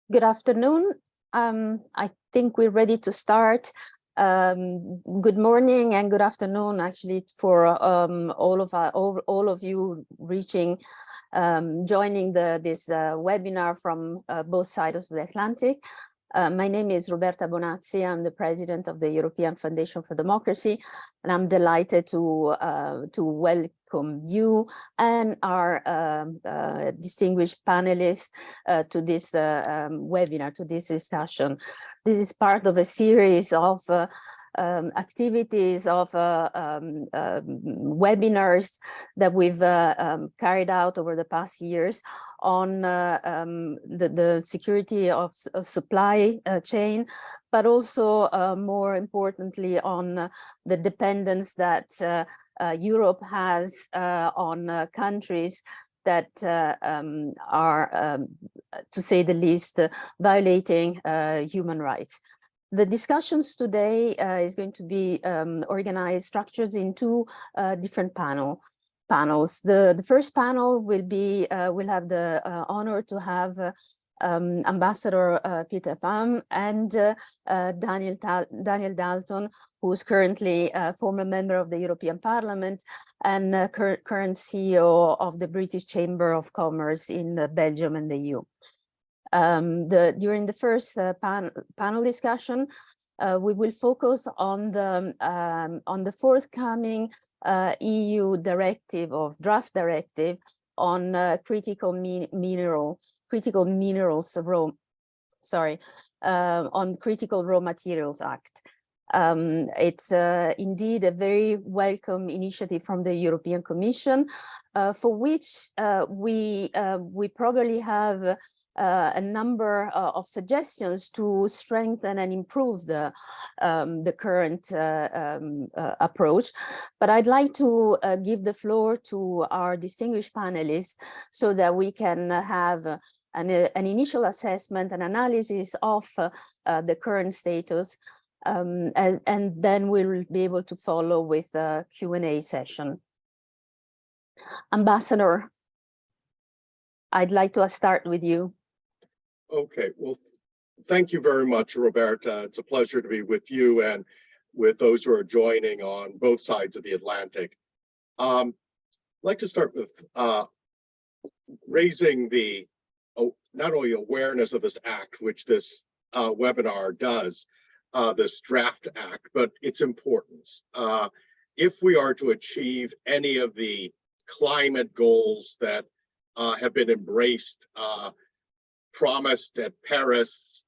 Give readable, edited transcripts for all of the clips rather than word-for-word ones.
Good afternoon. I think we're ready to start. Good morning and good afternoon, actually, for all of you joining this webinar from both sides of the Atlantic. My name is Roberta Bonazzi. I'm the president of the European Foundation for Democracy, and I'm delighted to welcome you and our distinguished panelists to this webinar, to this discussion. This is part of a series of activities of webinars that we've carried out over the past years on the security of supply chain, but also more importantly on the dependence that Europe has on countries that are, to say the least, violating human rights. The discussions today is going to be structured in two different panels. The first panel will be, we'll have the honor to have Ambassador Pieter Pham and Daniel Dalton, who's currently a former member of the European Parliament and current CEO of the British Chamber of Commerce in Belgium and the EU. During the first panel discussion, we will focus on the forthcoming EU directive or draft directive on critical mineral raw materials act. It's indeed a very welcome initiative from the European Commission, for which we probably have a number of suggestions to strengthen and improve the current approach. But I'd like to give the floor to our distinguished panelists so that we can have an initial assessment and analysis of the current status, and then we'll be able to follow with a Q&A session. Ambassador, I'd like to start with you. Okay, well, thank you very much, Roberta. It's a pleasure to be with you and with those who are joining on both sides of the Atlantic. I'd like to start with raising the not only awareness of this act, which this webinar does, this draft act, but its importance. If we are to achieve any of the climate goals that have been embraced, promised at Paris,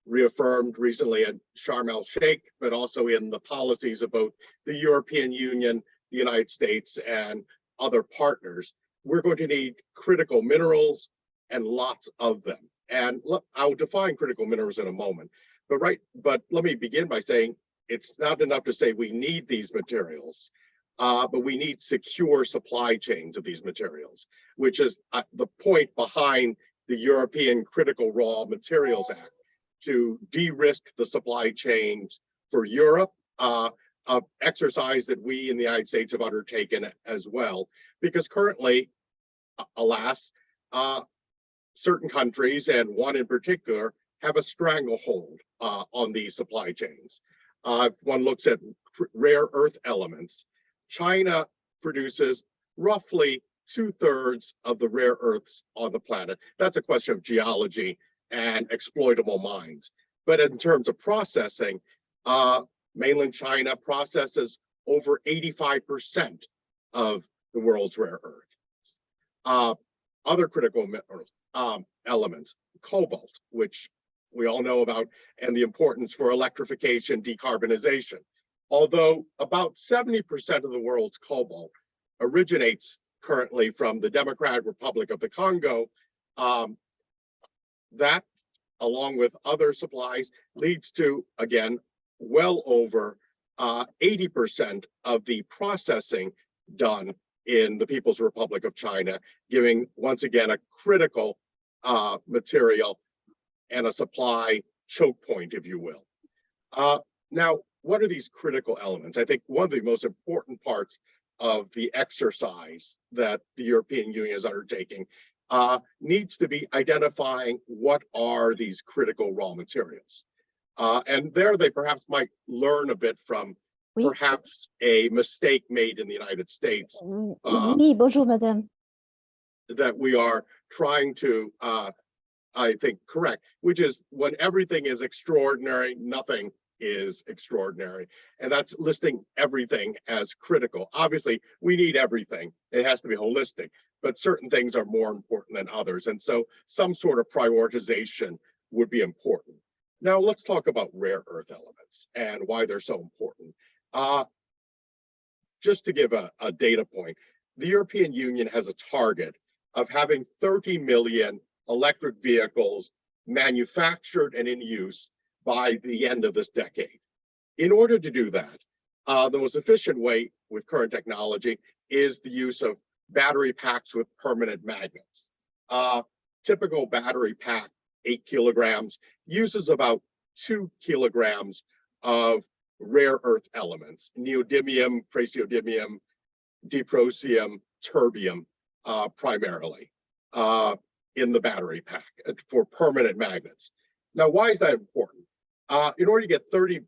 reaffirmed recently at Sharm el-Sheikh, but also in the policies of both the European Union, the United States, and other partners, we're going to need critical minerals and lots of them. And I'll define critical minerals in a moment. But let me begin by saying it's not enough to say we need these materials, but we need secure supply chains of these materials, which is the point behind the European Critical Raw Materials Act, to de-risk the supply chains for Europe, an exercise that we in the United States have undertaken as well, because currently, alas, certain countries, and one in particular, have a stranglehold on these supply chains. If one looks at rare earth elements, China produces roughly 2/3 of the rare earths on the planet. That's a question of geology and exploitable mines. But in terms of processing, mainland China processes over 85% of the world's rare earth. Other critical minerals, elements, cobalt, which we all know about, and the importance for electrification, decarbonization. Although about 70% of the world's cobalt originates currently from the Democratic Republic of the Congo, that, along with other supplies, leads to, again, well over 80% of the processing done in the People's Republic of China, giving, once again, a critical material and a supply choke point, if you will. Now, what are these critical elements? I think one of the most important parts of the exercise that the European Union is undertaking needs to be identifying what are these critical raw materials. And there they perhaps might learn a bit from Oui. perhaps a mistake made in the United States. Oui, bonjour, madame. That we are trying to, I think, correct, which is when everything is extraordinary, nothing is extraordinary. And that's listing everything as critical. Obviously, we need everything. It has to be holistic, but certain things are more important than others. And so some sort of prioritization would be important. Now let's talk about rare earth elements and why they're so important. Just to give a data point, the European Union has a target of having 30 million electric vehicles manufactured and in use by the end of this decade. In order to do that, the most efficient way with current technology is the use of battery packs with permanent magnets. Typical battery pack, 8 kilograms, uses about 2 kilograms of rare earth elements, neodymium, praseodymium, dysprosium, terbium, primarily in the battery pack for permanent magnets. Now, why is that important? In order to get 30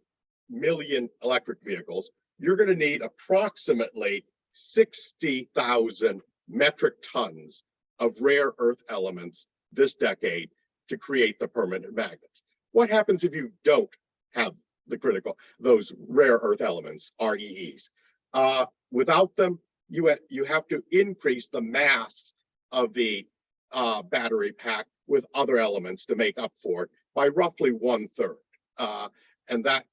million electric vehicles, you're going to need approximately 60,000 metric tons of rare earth elements this decade to create the permanent magnets. What happens if you don't have those rare earth elements, REEs? Without them, you have to increase the mass of the battery pack with other elements to make up for it by roughly 1/3. And that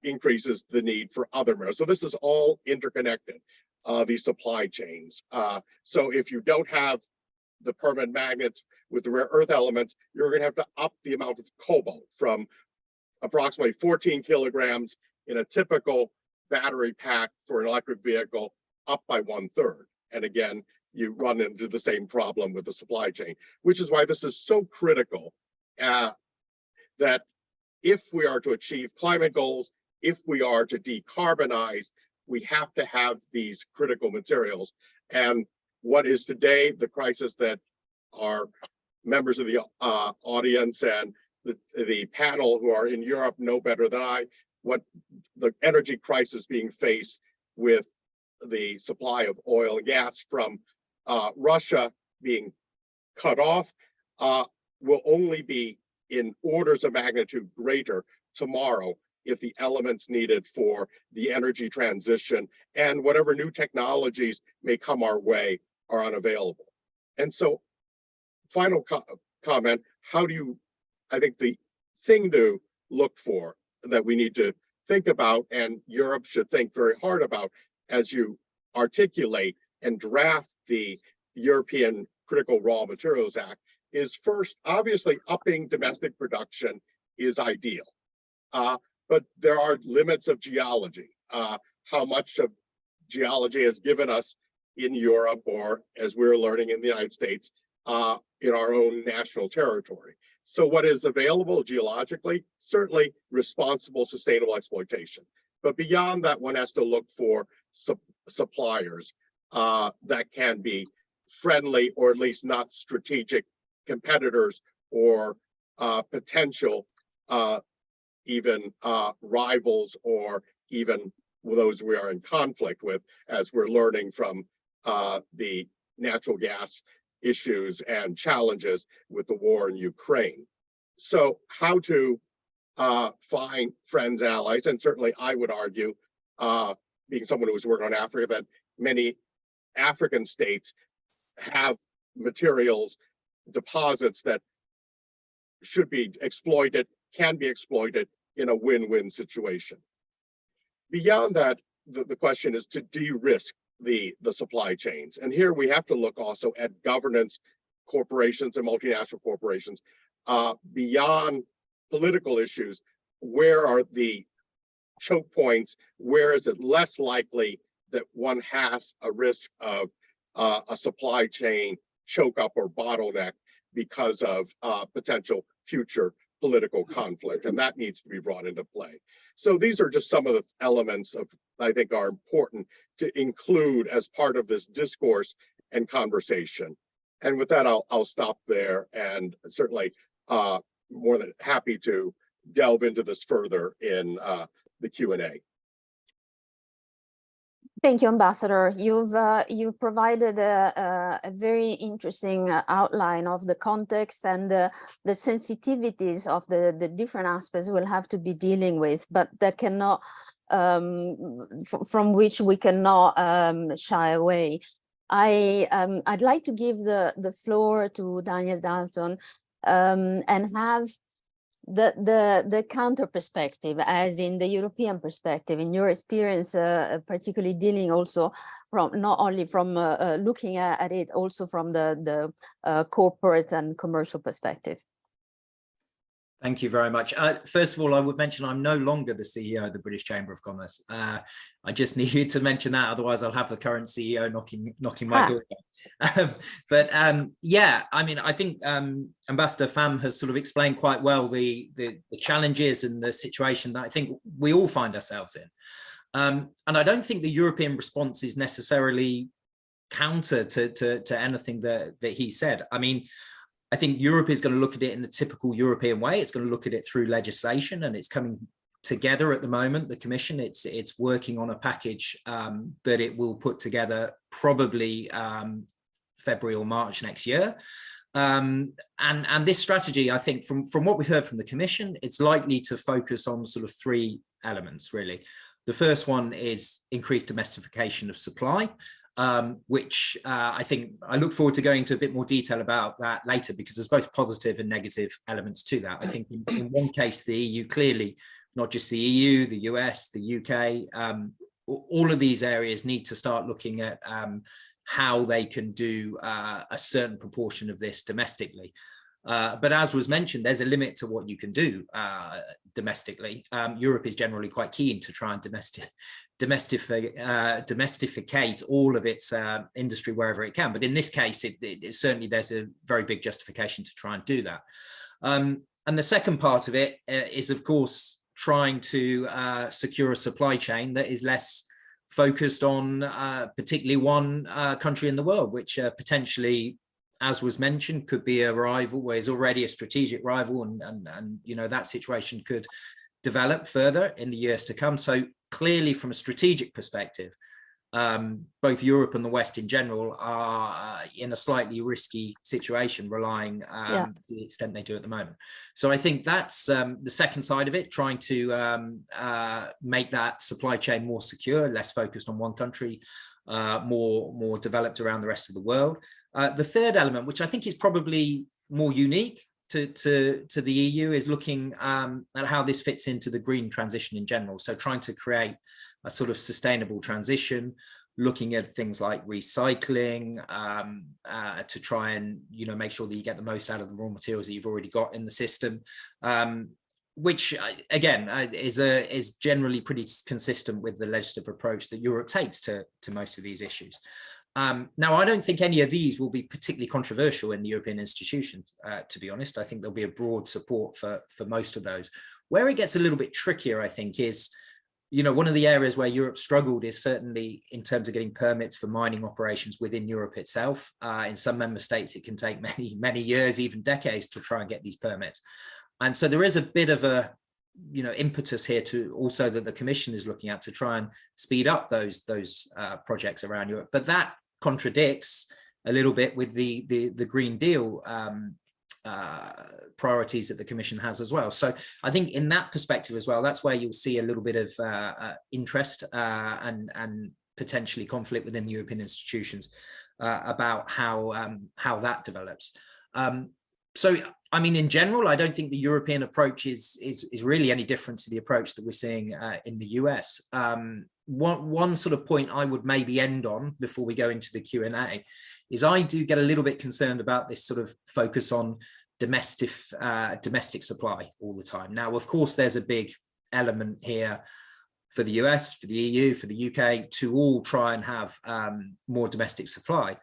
increases the need for other minerals. So this is all interconnected, these supply chains. So if you don't have the permanent magnets with the rare earth elements, you're going to have to up the amount of cobalt from approximately 14 kilograms in a typical battery pack for an electric vehicle up by 1/3. And again, you run into the same problem with the supply chain, which is why this is so critical that if we are to achieve climate goals, if we are to decarbonize, we have to have these critical materials. And what is today the crisis that our members of the audience and the panel who are in Europe know better than I, what the energy crisis being faced with the supply of oil and gas from Russia being cut off will only be in orders of magnitude greater tomorrow if the elements needed for the energy transition and whatever new technologies may come our way are unavailable. And so, final comment, I think the thing to look for that we need to think about, and Europe should think very hard about as you articulate and draft the European Critical Raw Materials Act, is first, obviously, upping domestic production is ideal. But there are limits of geology. How much of geology has given us in Europe, or as we're learning in the United States, in our own national territory. So what is available geologically? Certainly responsible, sustainable exploitation. But beyond that, one has to look for suppliers that can be friendly or at least not strategic competitors or potential even rivals or even those we are in conflict with, as we're learning from the natural gas issues and challenges with the war in Ukraine. So how to find friends, allies, and certainly I would argue, being someone who was working on Africa, that many African states have materials, deposits that should be exploited, can be exploited in a win-win situation. Beyond that, the question is to de-risk the supply chains. And here we have to look also at governance, corporations and multinational corporations. Beyond political issues, where are the choke points? Where is it less likely that one has a risk of a supply chain choke up or bottleneck because of potential future political conflict? And that needs to be brought into play. So these are just some of the elements of, I think, are important to include as part of this discourse and conversation. And with that, I'll stop there, and certainly more than happy to delve into this further in the Q&A. Thank you, Ambassador. You've provided a very interesting outline of the context and the sensitivities of the different aspects we'll have to be dealing with, but that cannot from which we cannot shy away. I'd like to give the floor to Daniel Dalton and have the counter perspective, as in the European perspective, in your experience, particularly dealing also from not only from looking at it, also from the corporate and commercial perspective. Thank you very much. First of all, I would mention I'm no longer the CEO of the British Chamber of Commerce. I just needed to mention that, otherwise I'll have the current CEO knocking my door down. Yeah, I mean, I think Ambassador Pham has sort of explained quite well the challenges and the situation that I think we all find ourselves in. And I don't think the European response is necessarily counter to anything that he said. I mean, I think Europe is going to look at it in a typical European way. It's going to look at it through legislation, and it's coming together at the moment. The Commission, it's working on a package that it will put together probably February or March next year. And this strategy, I think, from what we've heard from the Commission, it's likely to focus on sort of three elements, really. The first one is increased domestication of supply. Which I think I look forward to going into a bit more detail about that later, because there's both positive and negative elements to that. I think in one case, the EU clearly, not just the EU, the US, the UK, all of these areas need to start looking at how they can do a certain proportion of this domestically. But as was mentioned, there's a limit to what you can do domestically. Europe is generally quite keen to try and domesticate all of its industry wherever it can. But in this case, it certainly there's a very big justification to try and do that. And the second part of it is, of course, trying to secure a supply chain that is less focused on particularly one country in the world, which potentially, as was mentioned, could be a rival, where is already a strategic rival, and you know, that situation could develop further in the years to come. So clearly, from a strategic perspective, both Europe and the West in general are in a slightly risky situation, relying to the extent they do at the moment. So I think that's the second side of it, trying to make that supply chain more secure, less focused on one country, more developed around the rest of the world. The third element, which I think is probably more unique to the EU, is looking at how this fits into the green transition in general. So trying to create a sort of sustainable transition, looking at things like recycling, to try and, you know, make sure that you get the most out of the raw materials that you've already got in the system, which again is generally pretty consistent with the legislative approach that Europe takes to most of these issues. Now, I don't think any of these will be particularly controversial in the European institutions, to be honest. I think there'll be a broad support for most of those. Where it gets a little bit trickier, I think, is, you know, one of the areas where Europe struggled is certainly in terms of getting permits for mining operations within Europe itself. In some member states, it can take many years, even decades, to try and get these permits. And so there is a bit of a, you know, impetus here to also that the Commission is looking at to try and speed up those projects around Europe. But that contradicts a little bit with the Green Deal priorities that the Commission has as well. So I think in that perspective as well, that's where you'll see a little bit of interest and potentially conflict within the European institutions about how that develops. So, I mean, in general, I don't think the European approach is really any different to the approach that we're seeing in the US. One sort of point I would maybe end on before we go into the Q&A is I do get a little bit concerned about this sort of focus on domestic supply all the time. Now, of course, there's a big element here for the US, for the EU, for the UK to all try and have more domestic supply.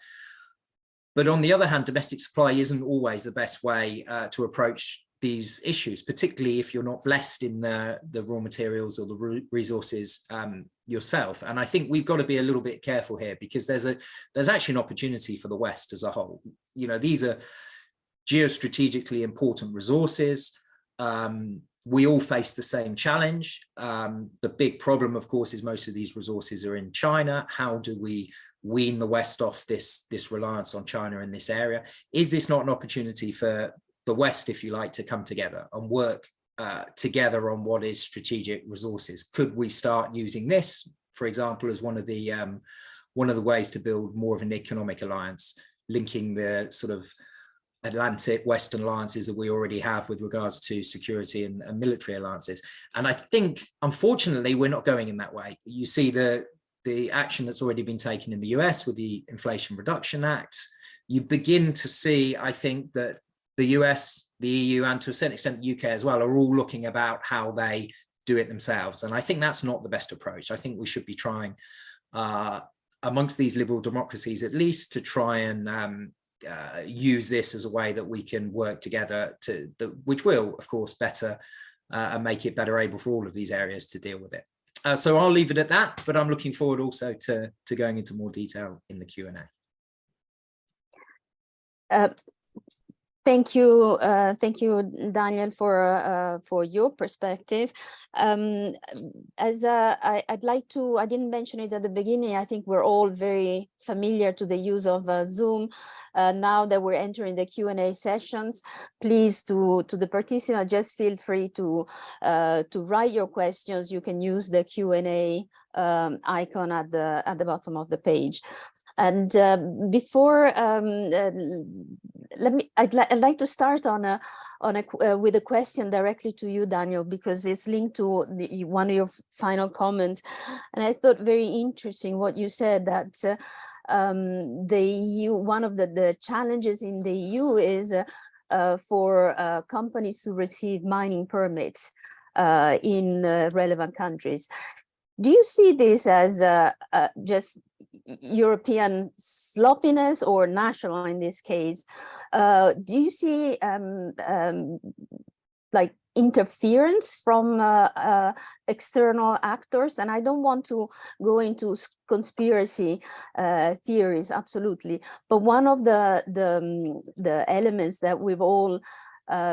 But on the other hand, domestic supply isn't always the best way to approach these issues, particularly if you're not blessed in the raw materials or the resources yourself. And I think we've got to be a little bit careful here, because there's actually an opportunity for the West as a whole. You know, these are geostrategically important resources. We all face the same challenge. The big problem, of course, is most of these resources are in China. How do we wean the West off this reliance on China in this area? Is this not an opportunity for the West, if you like, to come together and work together on what is strategic resources? Could we start using this, for example, as one of the ways to build more of an economic alliance, linking the sort of Atlantic Western alliances that we already have with regards to security and military alliances? And I think, unfortunately, we're not going in that way. You see the action that's already been taken in the US with the Inflation Reduction Act. You begin to see, I think, that the US, the EU, and to a certain extent the UK as well, are all looking about how they do it themselves. And I think that's not the best approach. I think we should be trying, amongst these liberal democracies at least, to try and use this as a way that we can work together, which will, of course, better and make it better able for all of these areas to deal with it. So I'll leave it at that, but I'm looking forward also to going into more detail in the Q&A. Thank you, Daniel, for your perspective. As I'd like to, I didn't mention it at the beginning, I think we're all very familiar to the use of Zoom. Now that we're entering the Q&A sessions, please, to the participants, just feel free to write your questions. You can use the Q&A icon at the bottom of the page. And before, I'd like to start with a question directly to you, Daniel, because it's linked to one of your final comments, and I thought very interesting what you said, that the EU, one of the challenges in the EU is for companies to receive mining permits in relevant countries. Do you see this as just European sloppiness, or national in this case? Do you see like interference from external actors? And I don't want to go into conspiracy theories, absolutely, but one of the elements that we've all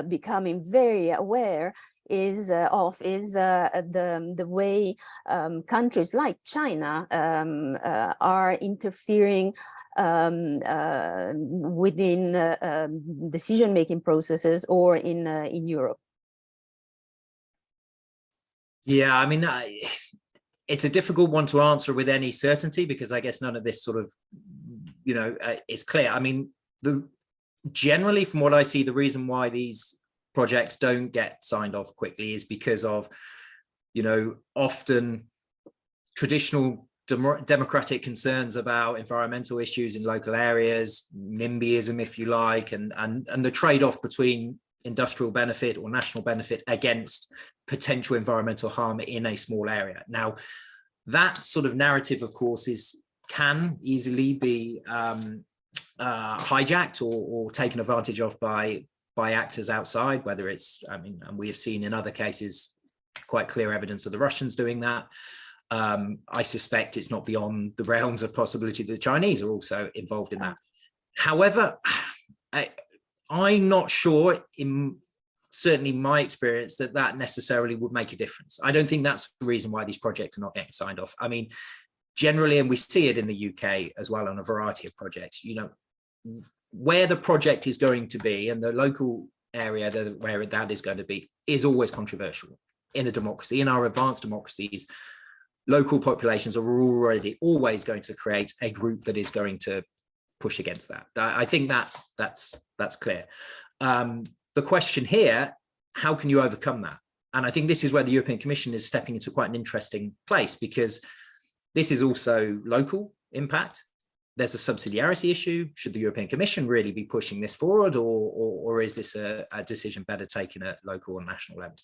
becoming very aware is the way countries like China are interfering within decision-making processes or in Europe. Yeah, I mean, it's a difficult one to answer with any certainty, because I guess none of this sort of, you know, is clear. I mean, generally, from what I see, the reason why these projects don't get signed off quickly is because of, you know, often traditional democratic concerns about environmental issues in local areas, NIMBYism, if you like, and the trade-off between industrial benefit or national benefit against potential environmental harm in a small area. Now, that sort of narrative, of course, can easily be hijacked or taken advantage of by actors outside, whether it's, I mean, and we have seen in other cases quite clear evidence of the Russians doing that. I suspect it's not beyond the realms of possibility that the Chinese are also involved in that. However, I'm not sure, in certainly my experience, that necessarily would make a difference. I don't think that's the reason why these projects are not getting signed off. I mean, generally, and we see it in the UK as well on a variety of projects, you know, where the project is going to be and the local area where that is going to be is always controversial in a democracy. In our advanced democracies, local populations are already always going to create a group that is going to push against that. I think that's clear. The question here, how can you overcome that? And I think this is where the European Commission is stepping into quite an interesting place, because this is also local impact. There's a subsidiarity issue. Should the European Commission really be pushing this forward, or is this a decision better taken at local and national level?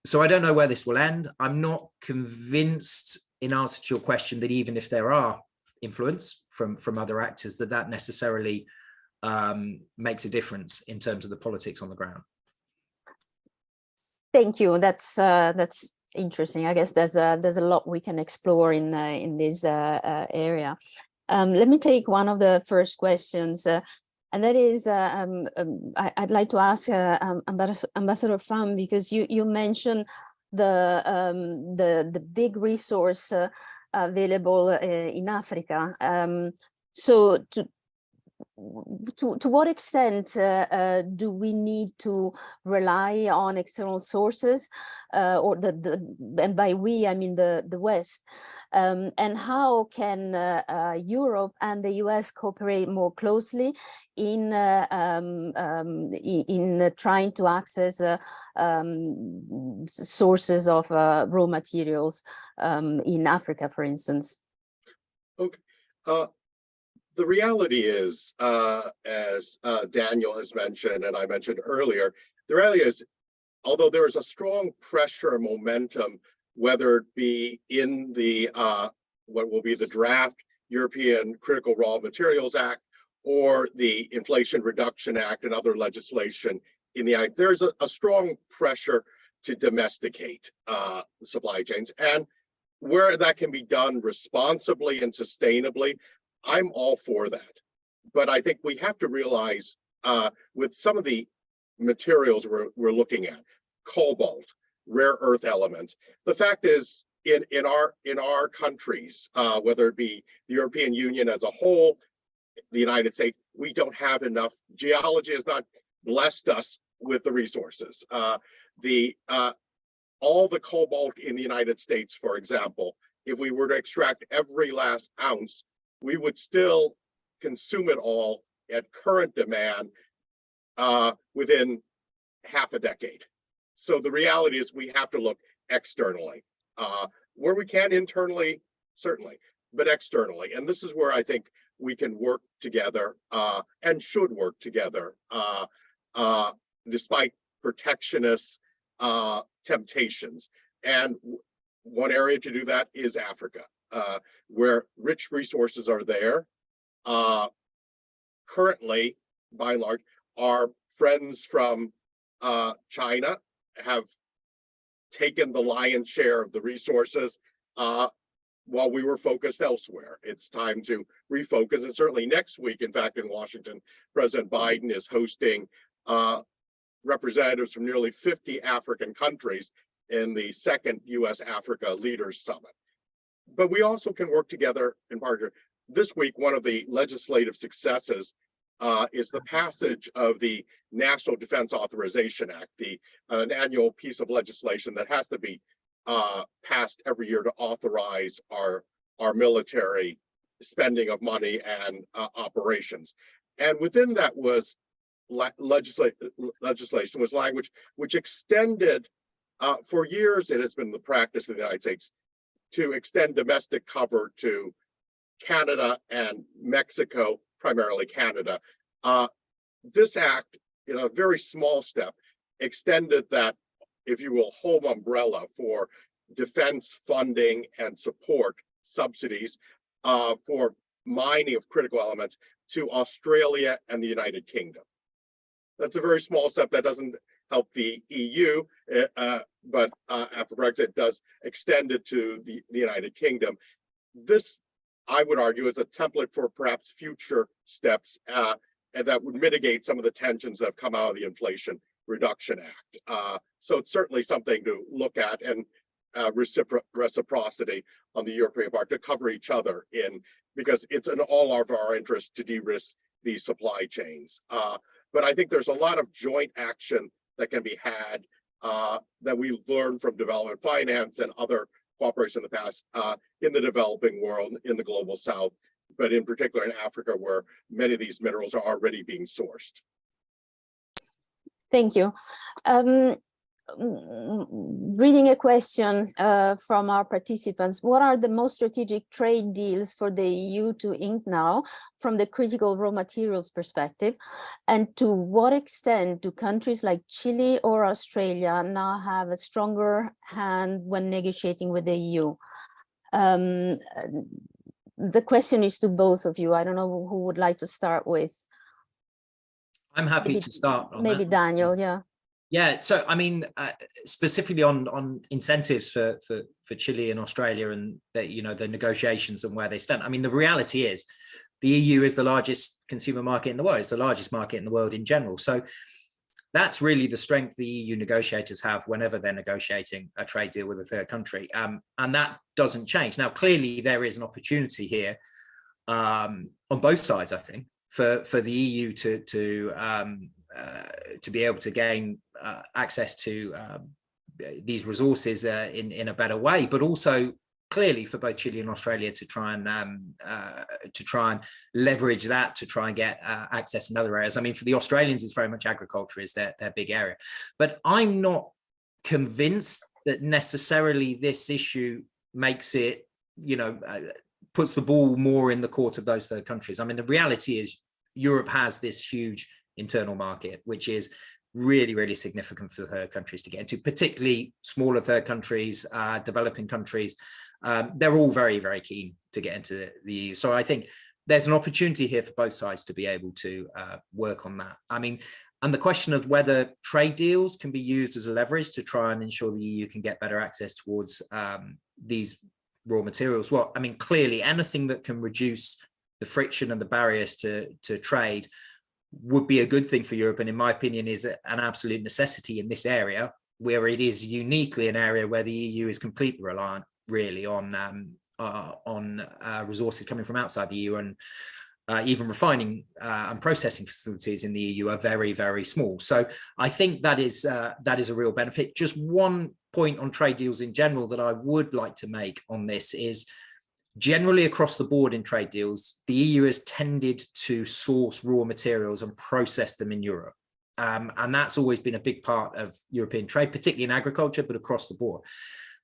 So I don't know where this will end. I'm not convinced, in answer to your question, that even if there are influence from other actors, that necessarily makes a difference in terms of the politics on the ground. Thank you. That's Interesting. I guess there's a lot we can explore in this area. Let me take one of the first questions, and that is, I'd like to ask Ambassador Pham, because you mentioned the big resource available in Africa. So to what extent do we need to rely on external sources, or and by we I mean the West, and how can Europe and the US cooperate more closely in trying to access sources of raw materials in Africa, for instance? Okay. The reality is, as Daniel has mentioned, and I mentioned earlier, the reality is, although there is a strong pressure and momentum, whether it be in the what will be the draft European Critical Raw Materials Act or the Inflation Reduction Act and other legislation in the Act, there's a strong pressure to domesticate the supply chains. And where that can be done responsibly and sustainably, I'm all for that. But I think we have to realize with some of the materials we're looking at, cobalt, rare earth elements, the fact is in our countries, whether it be the European Union as a whole, the United States, we don't have enough. Geology has not blessed us with the resources. All the cobalt in the United States, for example, if we were to extract every last ounce, we would still consume it all at current demand within half a decade. So the reality is we have to look externally. Where we can internally, certainly, but externally. And this is where I think we can work together and should work together despite protectionist temptations. And one area to do that is Africa. Where rich resources are there. Currently, by and large, our friends from China have taken the lion's share of the resources while we were focused elsewhere. It's time to refocus, and certainly next week, in fact, in Washington, President Biden is hosting representatives from nearly 50 African countries in the second US-Africa Leaders Summit. But we also can work together in partnership. This week, one of the legislative successes is the passage of the National Defense Authorization Act, an annual piece of legislation that has to be passed every year to authorize our military spending of money and operations. And within that was legislation, was language which extended, for years it has been the practice in the United States to extend domestic cover to Canada and Mexico, primarily Canada. This act, in a very small step, extended that, if you will, home umbrella for defense funding and support subsidies for mining of critical elements to Australia and the United Kingdom. That's a very small step that doesn't help the EU, but after Brexit does extend it to the United Kingdom. This, I would argue, is a template for perhaps future steps and that would mitigate some of the tensions that have come out of the Inflation Reduction Act. So it's certainly something to look at, and reciprocity on the European part to cover each other in, because it's in all of our interest to de-risk these supply chains. But I think there's a lot of joint action that can be had that we've learned from development finance and other cooperation in the past in the developing world, in the global south, but in particular in Africa, where many of these minerals are already being sourced. Thank you. Reading a question from our participants, what are the most strategic trade deals for the EU to ink now from the critical raw materials perspective? And to what extent do countries like Chile or Australia now have a stronger hand when negotiating with the EU? The question is to both of you. I don't know who would like to start with. I'm happy to start on maybe that. Daniel, yeah. Yeah, so I mean, specifically on incentives for Chile and Australia, and the negotiations and where they stand. I mean, the reality is, the EU is the largest consumer market in the world. It's the largest market in the world in general. So that's really the strength the EU negotiators have whenever they're negotiating a trade deal with a third country, and that doesn't change. Now, clearly, there is an opportunity here on both sides, I think, for the EU to be able to gain access to these resources in a better way, but also clearly for both Chile and Australia to try and leverage that to try and get access in other areas. I mean, for the Australians, it's very much agriculture is their big area, but I'm not convinced that necessarily this issue makes it, puts the ball more in the court of those third countries. I mean, the reality is Europe has this huge internal market, which is really, really significant for third countries to get into, particularly smaller third countries, developing countries. They're all very, very keen to get into the EU. So I think there's an opportunity here for both sides to be able to work on that. I mean, and the question of whether trade deals can be used as a leverage to try and ensure the EU can get better access towards these raw materials. Well, I mean, clearly anything that can reduce the friction and the barriers to trade would be a good thing for Europe, and in my opinion is an absolute necessity in this area, where it is uniquely an area where the EU is completely reliant really on resources coming from outside the EU, and even refining and processing facilities in the EU are very, very small. So I think that is a real benefit. Just one point on trade deals in general that I would like to make on this is, generally across the board in trade deals, the EU has tended to source raw materials and process them in Europe. And that's always been a big part of European trade, particularly in agriculture, but across the board.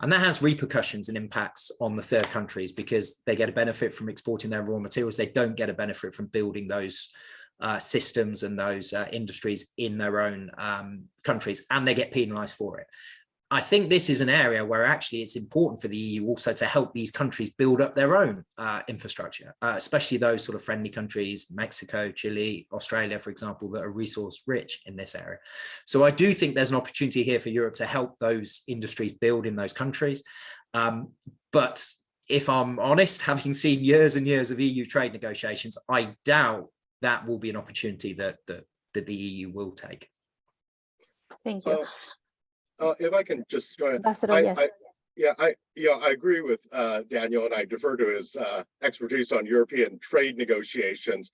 And that has repercussions and impacts on the third countries, because they get a benefit from exporting their raw materials. They don't get a benefit from building those systems and those industries in their own countries, and they get penalized for it. I think this is an area where actually it's important for the EU also to help these countries build up their own infrastructure, especially those sort of friendly countries, Mexico, Chile, Australia, for example, that are resource rich in this area. So I do think there's an opportunity here for Europe to help those industries build in those countries. But if I'm honest, having seen years and years of EU trade negotiations, I doubt that will be an opportunity that the EU will take. Thank you. If I can just go ahead. Ambassador, yes. I agree with Daniel, and I defer to his expertise on European trade negotiations.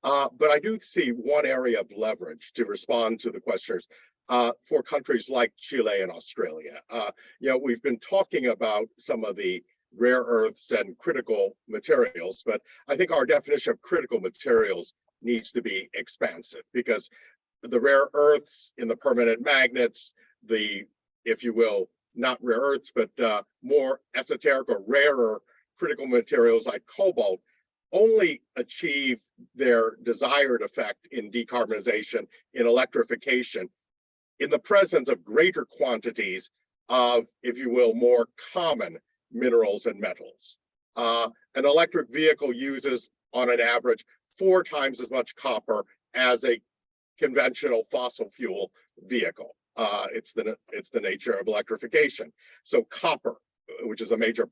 But I do see one area of leverage to respond to the questioners for countries like Chile and Australia. We've been talking about some of the rare earths and critical materials, but I think our definition of critical materials needs to be expansive, because the rare earths in the permanent magnets, the, if you will, not rare earths, but more esoteric or rarer critical materials like cobalt, only achieve their desired effect in decarbonization, in electrification, in the presence of greater quantities of, if you will, more common minerals and metals. An electric vehicle uses, on an average, 4 times as much copper as a conventional fossil fuel vehicle. It's the nature of electrification. So copper, which is a major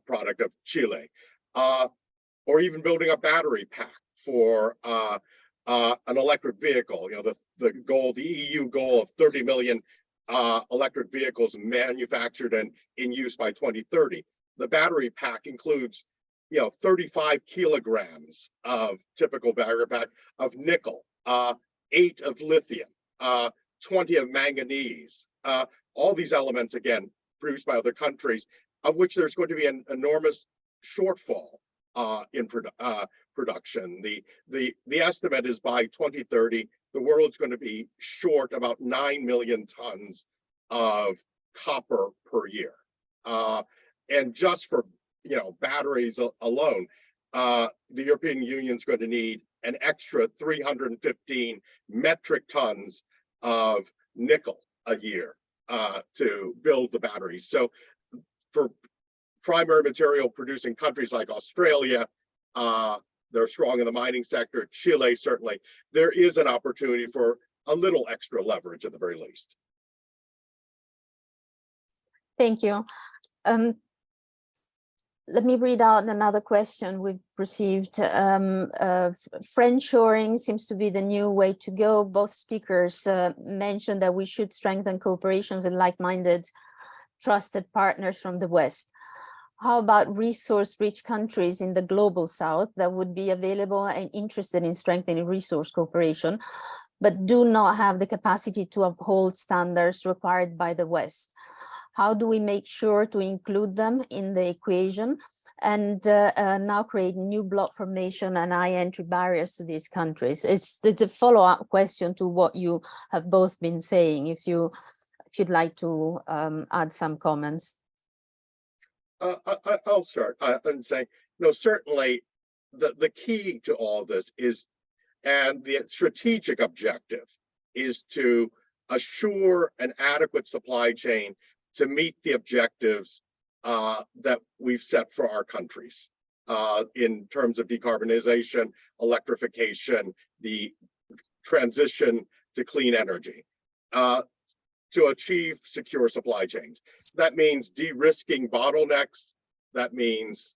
product of Chile, or even building a battery pack for an electric vehicle. The EU goal of 30 million electric vehicles manufactured and in use by 2030. The battery pack includes 35 kilograms of typical battery pack of nickel, 8 of lithium, 20 of manganese, all these elements, again, produced by other countries, of which there's going to be an enormous shortfall in production. The estimate is by 2030, the world's going to be short about 9 million tons of copper per year. And just for batteries alone, the European Union's going to need an extra 315 metric tons of nickel a year to build the batteries. So for primary material producing countries like Australia, they're strong in the mining sector, Chile certainly, there is an opportunity for a little extra leverage at the very least. Thank you. Let me read out another question we've received. Friendshoring seems to be the new way to go. Both speakers mentioned that we should strengthen cooperation with like-minded, trusted partners from the West. How about resource-rich countries in the global South that would be available and interested in strengthening resource cooperation, but do not have the capacity to uphold standards required by the West? How do we make sure to include them in the equation and now create new block formation and high entry barriers to these countries? It's a follow-up question to what you have both been saying. If you'd like to add some comments. I'll start and say, no, certainly the key to all this is, and the strategic objective is to assure an adequate supply chain to meet the objectives that we've set for our countries in terms of decarbonization, electrification, the transition to clean energy, to achieve secure supply chains. That means de-risking bottlenecks. That means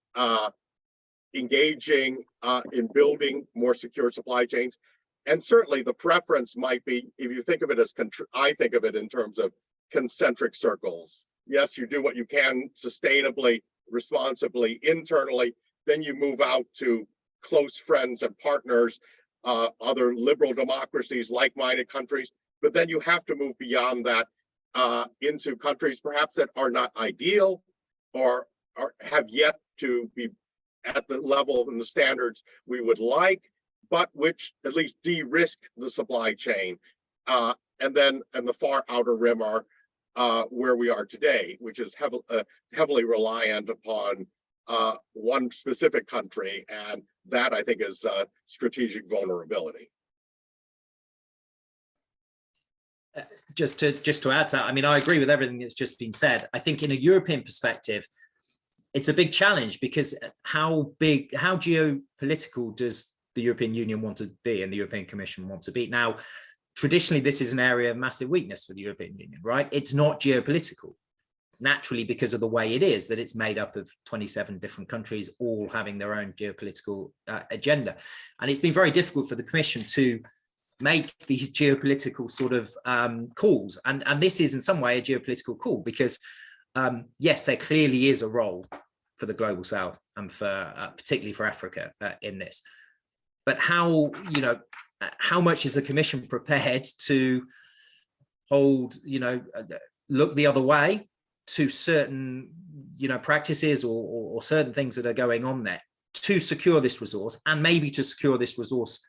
engaging in building more secure supply chains. And certainly the preference might be, if you think of it as, I think of it in terms of concentric circles. Yes, you do what you can sustainably, responsibly, internally, then you move out to close friends and partners, other liberal democracies, like-minded countries, but then you have to move beyond that into countries perhaps that are not ideal or have yet to be at the level and the standards we would like, but which at least de-risk the supply chain. And the far outer rim are where we are today, which is heavily reliant upon one specific country, and that I think is strategic vulnerability. Just to add to that, I mean, I agree with everything that's just been said. I think in a European perspective, it's a big challenge because how geopolitical does the European Union want to be and the European Commission want to be? Now, traditionally, this is an area of massive weakness for the European Union, right? It's not geopolitical, naturally, because of the way it is, that it's made up of 27 different countries, all having their own geopolitical agenda. And it's been very difficult for the Commission to make these geopolitical sort of calls. And this is in some way a geopolitical call because, yes, there clearly is a role for the global South and for particularly for Africa in this. But how much is the Commission prepared to hold, look the other way to certain, practices or certain things that are going on there to secure this resource, and maybe to secure this resource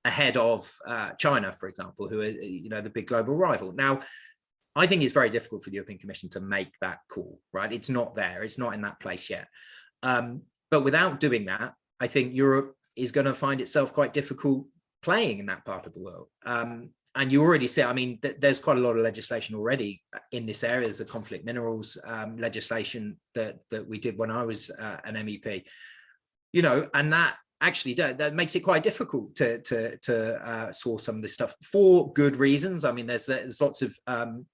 ahead of China, for example, who are, the big global rival. Now, I think it's very difficult for the European Commission to make that call, right? It's not there. It's not in that place yet. But without doing that, I think Europe is going to find itself quite difficult playing in that part of the world. And you already see, I mean, there's quite a lot of legislation already in this area. There's the conflict minerals legislation that we did when I was an MEP, and that actually that makes it quite difficult to source some of this stuff for good reasons. I mean, there's lots of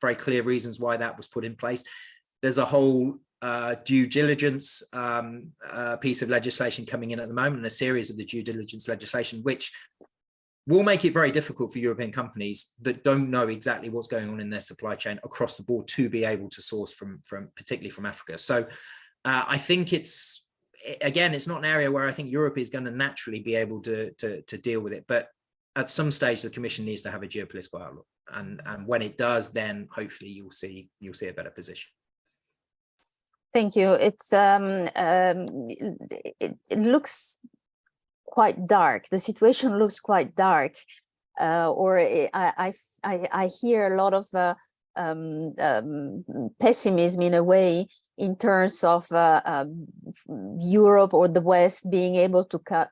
very clear reasons why that was put in place. There's a whole due diligence piece of legislation coming in at the moment, and a series of the due diligence legislation, which will make it very difficult for European companies that don't know exactly what's going on in their supply chain across the board to be able to source from particularly from Africa. So I think it's not an area where I think Europe is going to naturally be able to deal with it. But at some stage, the Commission needs to have a geopolitical outlook, and when it does, then hopefully you'll see a better position. Thank you. It's it looks quite dark. The situation looks quite dark, I hear a lot of pessimism in a way in terms of Europe or the West being able to cut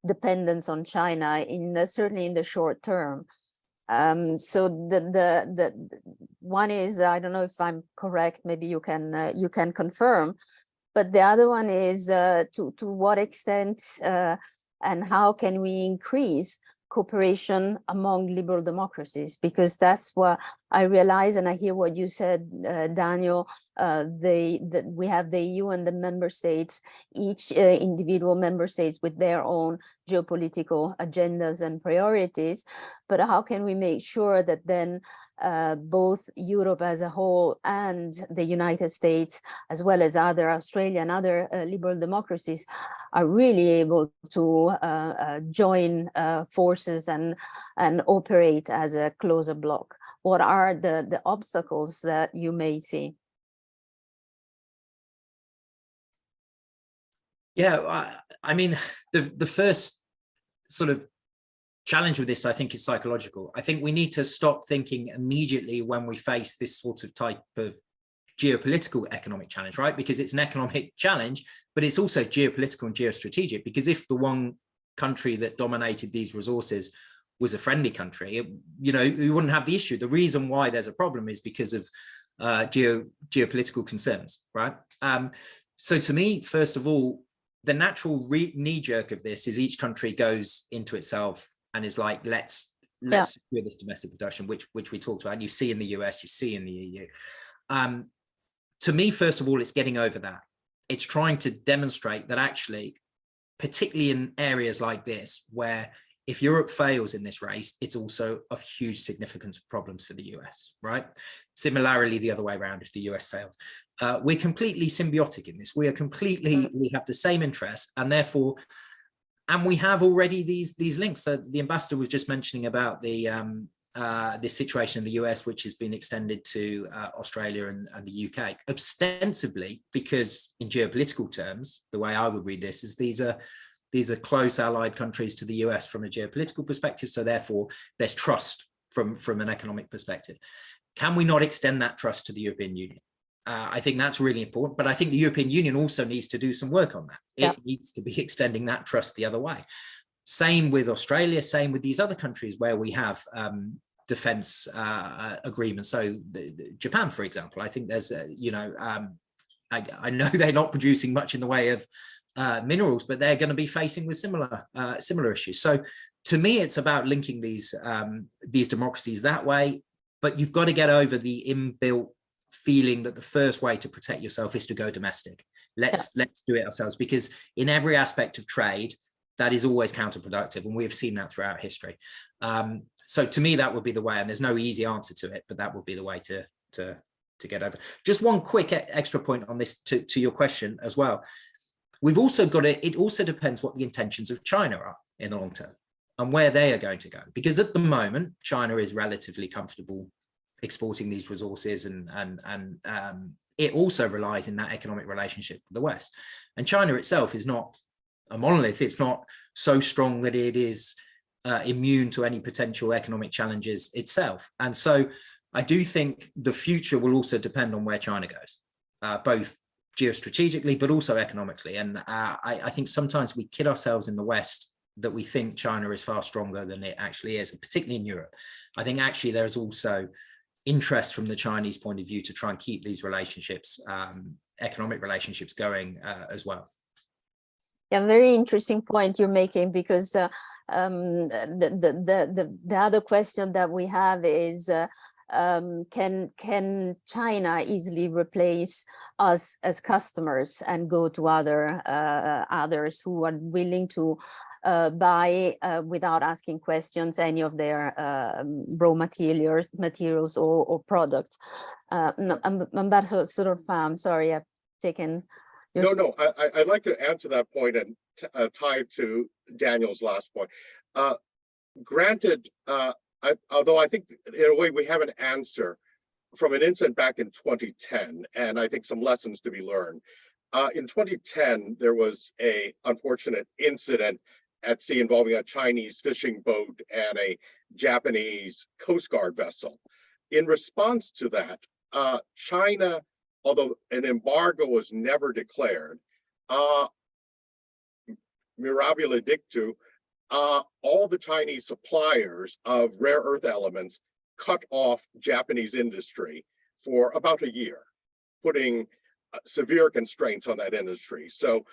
dependence on China certainly in the short term. So the one is, I don't know if I'm correct, maybe you can confirm, but the other one is to what extent and how can we increase cooperation among liberal democracies, because that's what I realize, and I hear what you said, Daniel. We have the EU and the member states, each individual member states with their own geopolitical agendas and priorities. But how can we make sure that then both Europe as a whole and the United States, as well as Australia and other liberal democracies, are really able to join forces and operate as a closer bloc? What are the obstacles that you may see? Yeah, I mean, the first sort of challenge with this, I think, is psychological. I think we need to stop thinking immediately when we face this sort of type of geopolitical economic challenge, right? Because it's an economic challenge, but it's also geopolitical and geostrategic, because if the one country that dominated these resources was a friendly country, you know, we wouldn't have the issue. The reason why there's a problem is because of geopolitical concerns, right? So to me, first of all, the natural knee jerk of this is each country goes into itself and is like, let's secure this domestic production, which we talked about. You see in the US, you see in the EU. To me, first of all, it's getting over that. It's trying to demonstrate that actually, particularly in areas like this, where if Europe fails in this race, it's also of huge significance problems for the US, right? Similarly, the other way around, if the US fails. We're completely symbiotic in this. We have the same interests, and therefore, and we have already these links. So the ambassador was just mentioning about this situation in the US, which has been extended to Australia and the UK, ostensibly because in geopolitical terms, the way I would read this is these are close allied countries to the US from a geopolitical perspective. So therefore, there's trust from an economic perspective. Can we not extend that trust to the European Union? I think that's really important, but I think the European Union also needs to do some work on that. It needs to be extending that trust the other way. Same with Australia, same with these other countries where we have defense agreements. So Japan, for example, I think there's, I know they're not producing much in the way of minerals, but they're going to be facing with similar issues. So to me, it's about linking these democracies that way, but you've got to get over the inbuilt feeling that the first way to protect yourself is to go domestic. Let's do it ourselves, because in every aspect of trade, that is always counterproductive, and we have seen that throughout history. So to me, that would be the way, and there's no easy answer to it, but that would be the way to get over. Just one quick extra point on this to your question as well. We've also got it also depends what the intentions of China are in the long term and where they are going to go, because at the moment, China is relatively comfortable exporting these resources, and it also relies in that economic relationship with the West. And China itself is not a monolith. It's not so strong that it is immune to any potential economic challenges itself. And so I do think the future will also depend on where China goes, both geostrategically, but also economically. And I think sometimes we kid ourselves in the West that we think China is far stronger than it actually is, particularly in Europe. I think actually there's also interest from the Chinese point of view to try and keep these relationships, economic relationships going as well. Yeah, very interesting point you're making, because the other question that we have is, can China easily replace us as customers and go to others who are willing to buy without asking questions any of their raw materials or products? Ambassador Pham, sorry, I've taken your... No, I'd like to answer that point and tie it to Daniel's last point. Granted, although I think in a way we have an answer from an incident back in 2010, and I think some lessons to be learned. In 2010, there was an unfortunate incident at sea involving a Chinese fishing boat and a Japanese Coast Guard vessel. In response to that, China, although an embargo was never declared, mirabile dictu, all the Chinese suppliers of rare earth elements cut off Japanese industry for about a year, putting severe constraints on that industry. So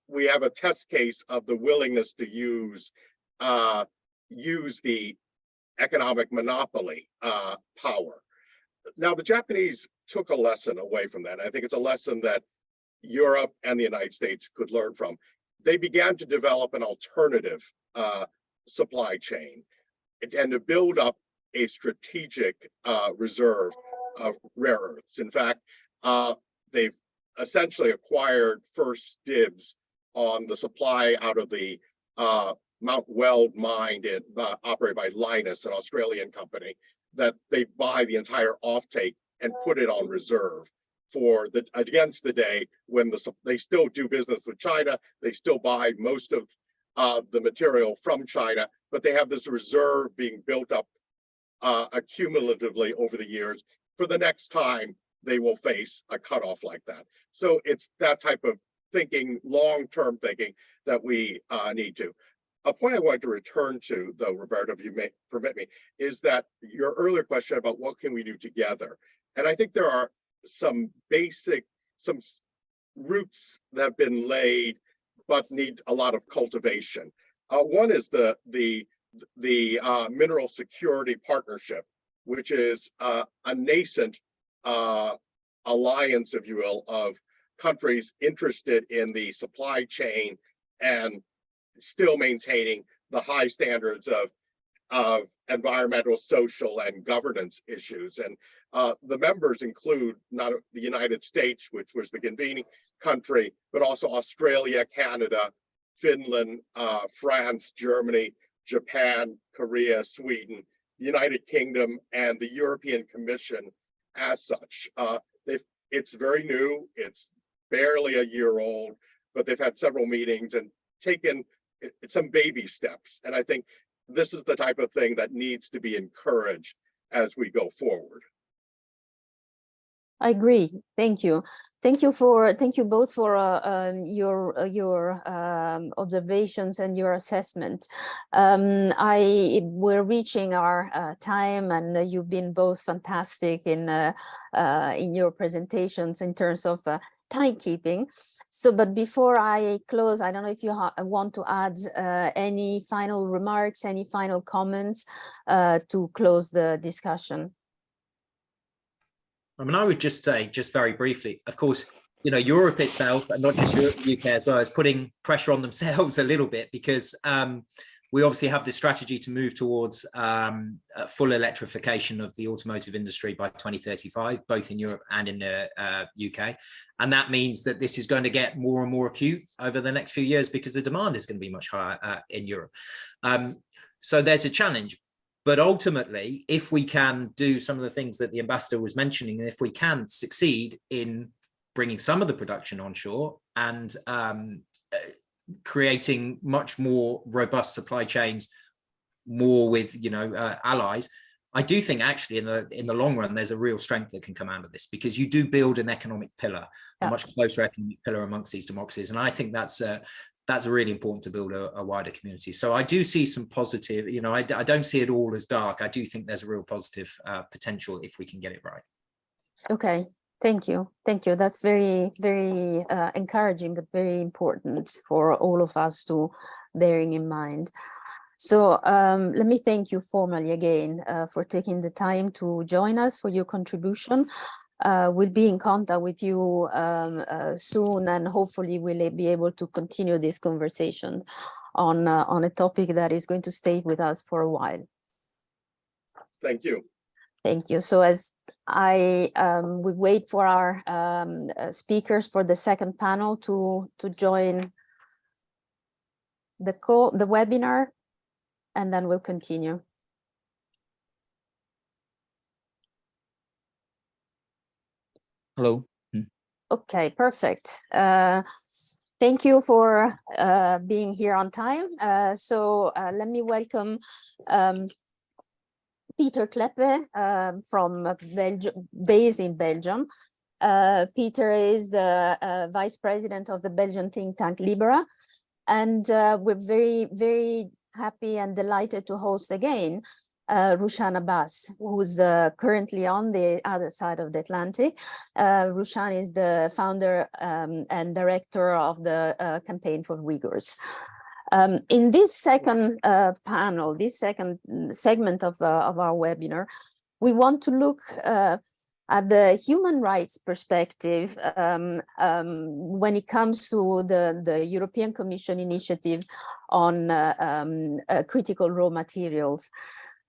we have a test case of the willingness to use use the economic monopoly power. Now, the Japanese took a lesson away from that. I think it's a lesson that Europe and the United States could learn from. They began to develop an alternative supply chain and to build up a strategic reserve of rare earths. In fact, they've essentially acquired first dibs on the supply out of the Mount Weld mine operated by Lynas, an Australian company, that they buy the entire offtake and put it on reserve for against the day when they still do business with China. They still buy most of the material from China, but they have this reserve being built up accumulatively over the years for the next time they will face a cutoff like that. So it's that type of thinking, long-term thinking, that we need to. A point I wanted to return to, though, Roberto, if you may permit me, is that your earlier question about what can we do together. And I think there are some roots that have been laid, but need a lot of cultivation. One is the Mineral Security Partnership, which is a nascent alliance, if you will, of countries interested in the supply chain and still maintaining the high standards of environmental, social, and governance issues. And the members include not the United States, which was the convening country, but also Australia, Canada, Finland, France, Germany, Japan, Korea, Sweden, the United Kingdom, and the European Commission as such. It's very new, it's barely a year old, but they've had several meetings and taken some baby steps. And I think this is the type of thing that needs to be encouraged as we go forward. I agree. Thank you. Thank you both for your observations and your assessment. We're reaching our time, and you've been both fantastic in your presentations in terms of timekeeping. So, but before I close, I don't know if you want to add any final remarks, any final comments to close the discussion. I mean, I would just say, just very briefly, of course, you know, Europe itself, and not just Europe, the UK as well, is putting pressure on themselves a little bit, because we obviously have this strategy to move towards full electrification of the automotive industry by 2035, both in Europe and in the UK. And that means that this is going to get more and more acute over the next few years, because the demand is going to be much higher in Europe. So there's a challenge. But ultimately, if we can do some of the things that the ambassador was mentioning, and if we can succeed in bringing some of the production onshore and creating much more robust supply chains, more with, you know, allies, I do think actually in the long run, there's a real strength that can come out of this, because you do build an economic pillar, a much closer economic pillar amongst these democracies. And I think that's really important to build a wider community. So I do see some positive, you know, I don't see it all as dark. I do think there's a real positive potential if we can get it right. Okay, thank you. Thank you. That's very, very encouraging, but very important for all of us to bearing in mind. So let me thank you formally again for taking the time to join us, for your contribution. We'll be in contact with you soon, and hopefully we'll be able to continue this conversation on a topic that is going to stay with us for a while. Thank you. Thank you. So as we wait for our speakers for the second panel to join the webinar, and then we'll continue. Hello. Okay, perfect. Thank you for being here on time. So let me welcome Pieter Cleppe from Belgium, based in Belgium. Pieter is the vice president of the Belgian think tank Libera, and we're very, very happy and delighted to host again Rushan Abbas, who's currently on the other side of the Atlantic. Rushan is the founder and director of the Campaign for Uyghurs. In this second panel, this second segment of our webinar, we want to look at the human rights perspective when it comes to the European Commission initiative on critical raw materials.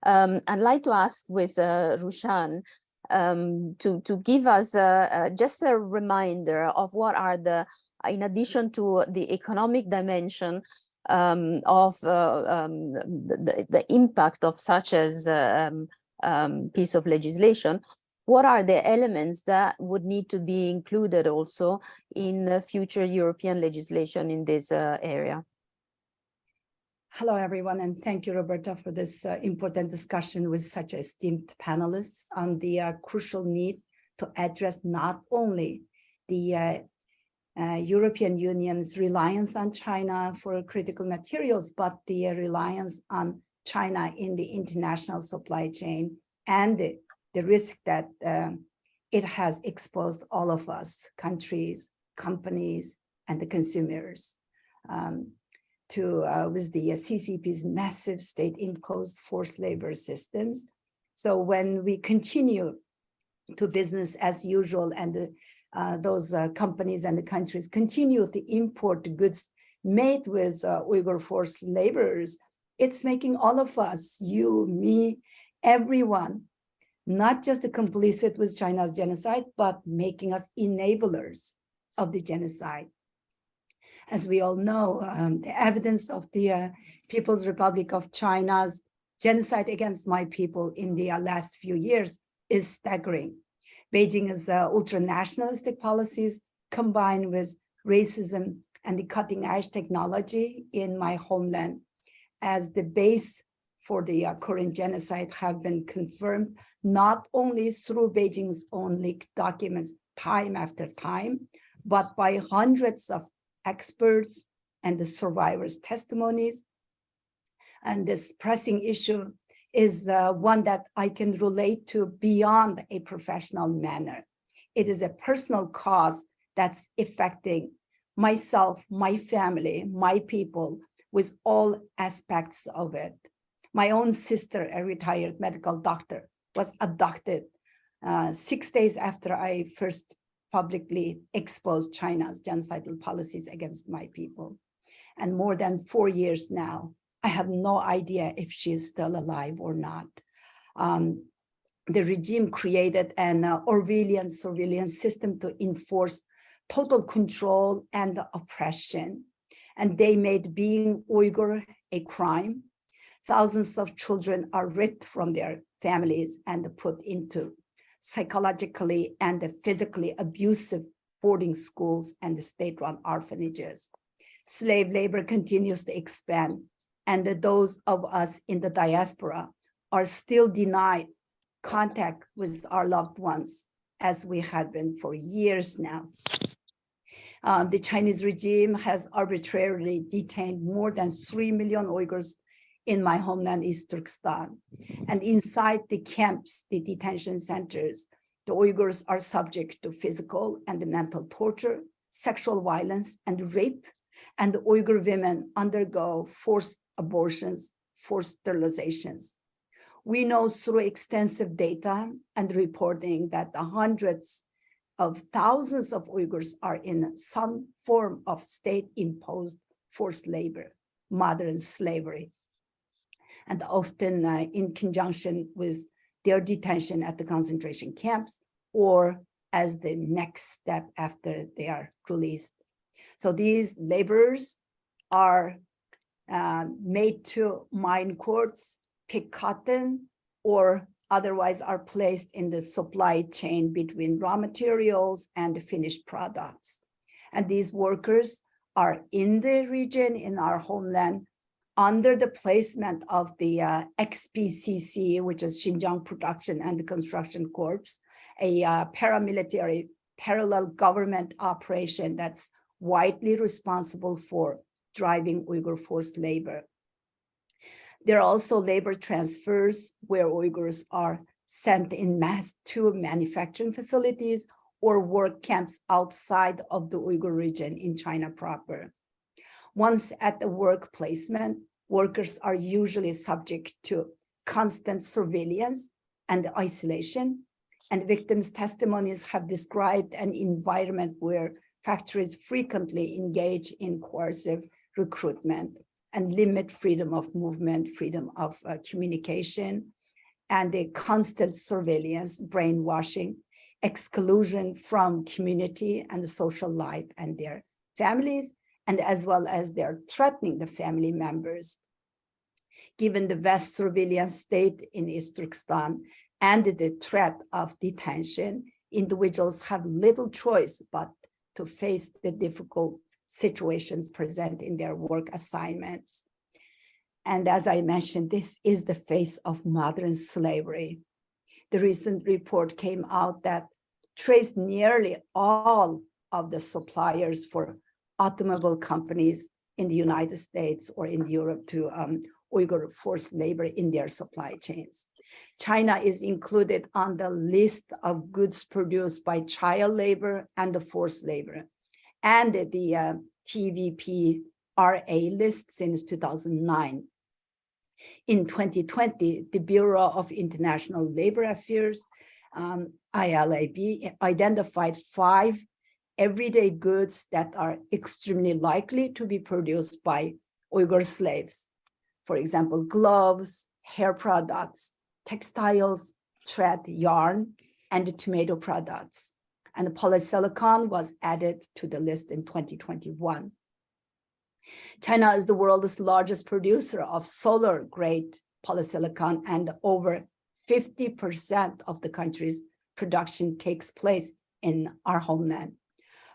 I'd like to ask with Rushan to give us just a reminder of what are in addition to the economic dimension of the impact of such as piece of legislation, what are the elements that would need to be included also in future European legislation in this area? Hello, everyone, and thank you, Roberta, for this important discussion with such esteemed panelists on the crucial need to address not only the European Union's reliance on China for critical materials, but the reliance on China in the international supply chain and the risk that it has exposed all of us, countries, companies, and the consumers with the CCP's massive state-imposed forced labor systems. So when we continue to business as usual and those companies and the countries continue to import goods made with Uyghur forced laborers, it's making all of us, you, me, everyone, not just complicit with China's genocide, but making us enablers of the genocide. As we all know, the evidence of the People's Republic of China's genocide against my people in the last few years is staggering. Beijing's ultra-nationalistic policies combined with racism and the cutting-edge technology in my homeland as the base for the current genocide have been confirmed not only through Beijing's own leaked documents time after time, but by hundreds of experts and the survivors' testimonies. And this pressing issue is one that I can relate to beyond a professional manner. It is a personal cause that's affecting myself, my family, my people, with all aspects of it. My own sister, a retired medical doctor, was abducted 6 days after I first publicly exposed China's genocidal policies against my people. And more than 4 years now, I have no idea if she is still alive or not. The regime created an Orwellian surveillance system to enforce total control and oppression. And they made being Uyghur a crime. Thousands of children are ripped from their families and put into psychologically and physically abusive boarding schools and state-run orphanages. Slave labor continues to expand, and those of us in the diaspora are still denied contact with our loved ones, as we have been for years now. The Chinese regime has arbitrarily detained more than 3 million Uyghurs in my homeland, East Turkestan. And inside the camps, the detention centers, the Uyghurs are subject to physical and mental torture, sexual violence, and rape. And the Uyghur women undergo forced abortions, forced sterilizations. We know through extensive data and reporting that the hundreds of thousands of Uyghurs are in some form of state-imposed forced labor, modern slavery, and often in conjunction with their detention at the concentration camps or as the next step after they are released. So these laborers are made to mine quartz, pick cotton, or otherwise are placed in the supply chain between raw materials and the finished products. And these workers are in the region, in our homeland, under the placement of the XPCC, which is Xinjiang Production and Construction Corps, a paramilitary parallel government operation that's widely responsible for driving Uyghur forced labor. There are also labor transfers where Uyghurs are sent in mass to manufacturing facilities or work camps outside of the Uyghur region in China proper. Once at the work placement, workers are usually subject to constant surveillance and isolation, and victims' testimonies have described an environment where factories frequently engage in coercive recruitment and limit freedom of movement, freedom of communication, and a constant surveillance, brainwashing, exclusion from community and social life and their families, and as well as they're threatening the family members. Given the vast surveillance state in East Turkestan and the threat of detention, individuals have little choice but to face the difficult situations present in their work assignments. And as I mentioned, this is the face of modern slavery. The recent report came out that traced nearly all of the suppliers for automobile companies in the United States or in Europe to Uyghur forced labor in their supply chains. China is included on the list of goods produced by child labor and the forced labor, and the TVP-RA list since 2009. In 2020, the Bureau of International Labor Affairs, ILAB, identified 5 everyday goods that are extremely likely to be produced by Uyghur slaves. For example, gloves, hair products, textiles, thread, yarn, and tomato products. And polysilicon was added to the list in 2021. China is the world's largest producer of solar-grade polysilicon, and over 50% of the country's production takes place in our homeland.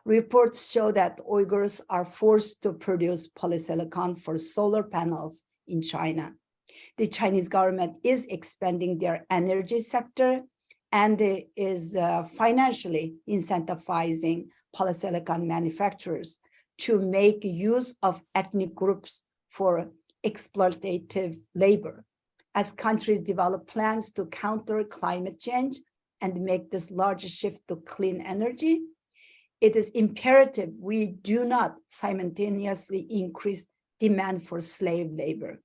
Reports show that Uyghurs are forced to produce polysilicon for solar panels in China. The Chinese government is expanding their energy sector and is financially incentivizing polysilicon manufacturers to make use of ethnic groups for exploitative labor. As countries develop plans to counter climate change and make this large shift to clean energy, it is imperative we do not simultaneously increase demand for slave labor.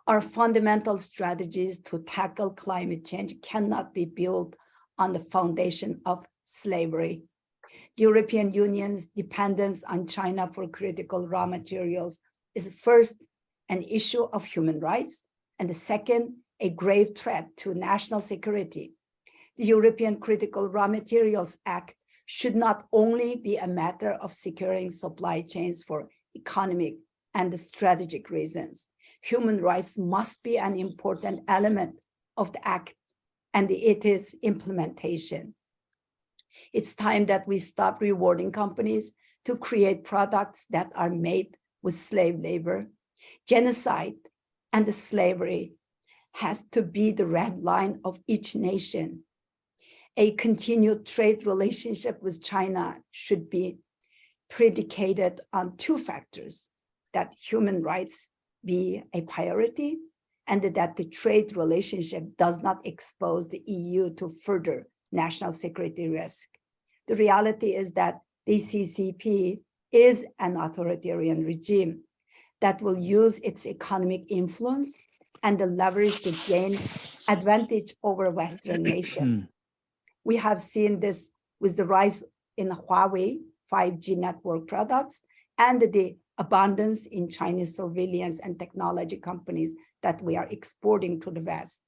Our fundamental strategies to tackle climate change cannot be built on the foundation of slavery. The European Union's dependence on China for critical raw materials is first an issue of human rights, and the second, a grave threat to national security. The European Critical Raw Materials Act should not only be a matter of securing supply chains for economic and strategic reasons. Human rights must be an important element of the act and its implementation. It's time that we stop rewarding companies to create products that are made with slave labor. Genocide and the slavery has to be the red line of each nation. A continued trade relationship with China should be predicated on 2 factors: that human rights be a priority and that the trade relationship does not expose the EU to further national security risk. The reality is that the CCP is an authoritarian regime that will use its economic influence and the leverage to gain advantage over Western nations. We have seen this with the rise in Huawei 5G network products and the abundance in Chinese surveillance and technology companies that we are exporting to the West.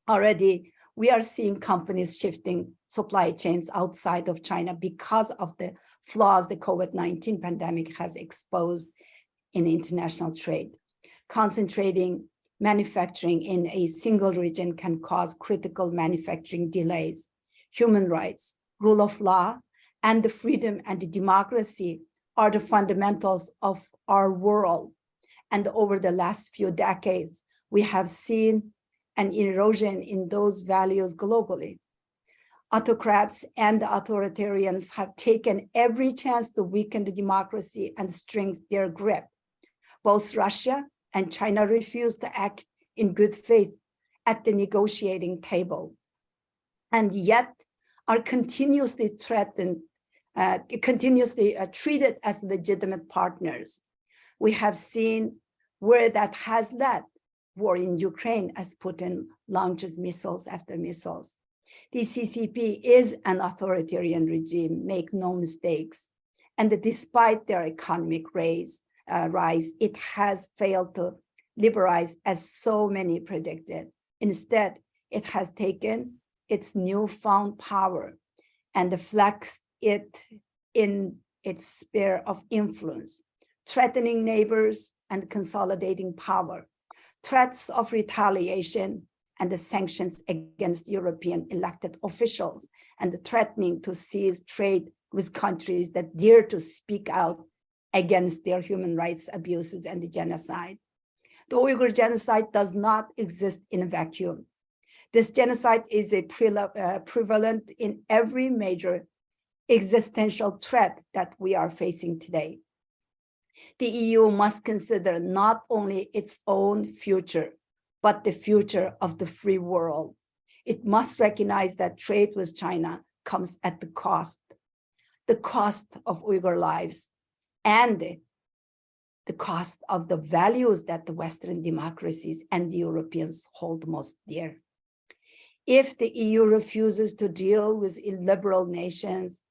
Already, we are seeing companies shifting supply chains outside of China because of the flaws the COVID-19 pandemic has exposed in international trade. Concentrating manufacturing in a single region can cause critical manufacturing delays. Human rights, rule of law, and the freedom and the democracy are the fundamentals of our world. And over the last few decades, we have seen an erosion in those values globally. Autocrats and authoritarians have taken every chance to weaken the democracy and strengthen their grip. Both Russia and China refuse to act in good faith at the negotiating table, and yet are continuously threatening continuously treated as legitimate partners. We have seen where that has led. War in Ukraine as Putin launches missiles after missiles. The CCP is an authoritarian regime, make no mistakes. And despite their economic rise, it has failed to liberalize as so many predicted. Instead, it has taken its newfound power and flexed it in its sphere of influence, threatening neighbors and consolidating power. Threats of retaliation and the sanctions against European elected officials and the threatening to seize trade with countries that dare to speak out against their human rights abuses and the genocide. The Uyghur genocide does not exist in a vacuum. This genocide is prevalent in every major existential threat that we are facing today. The EU must consider not only its own future, but the future of the free world. It must recognize that trade with China comes at the cost of Uyghur lives and the cost of the values that the Western democracies and the Europeans hold most dear. If the EU refuses to deal with illiberal nations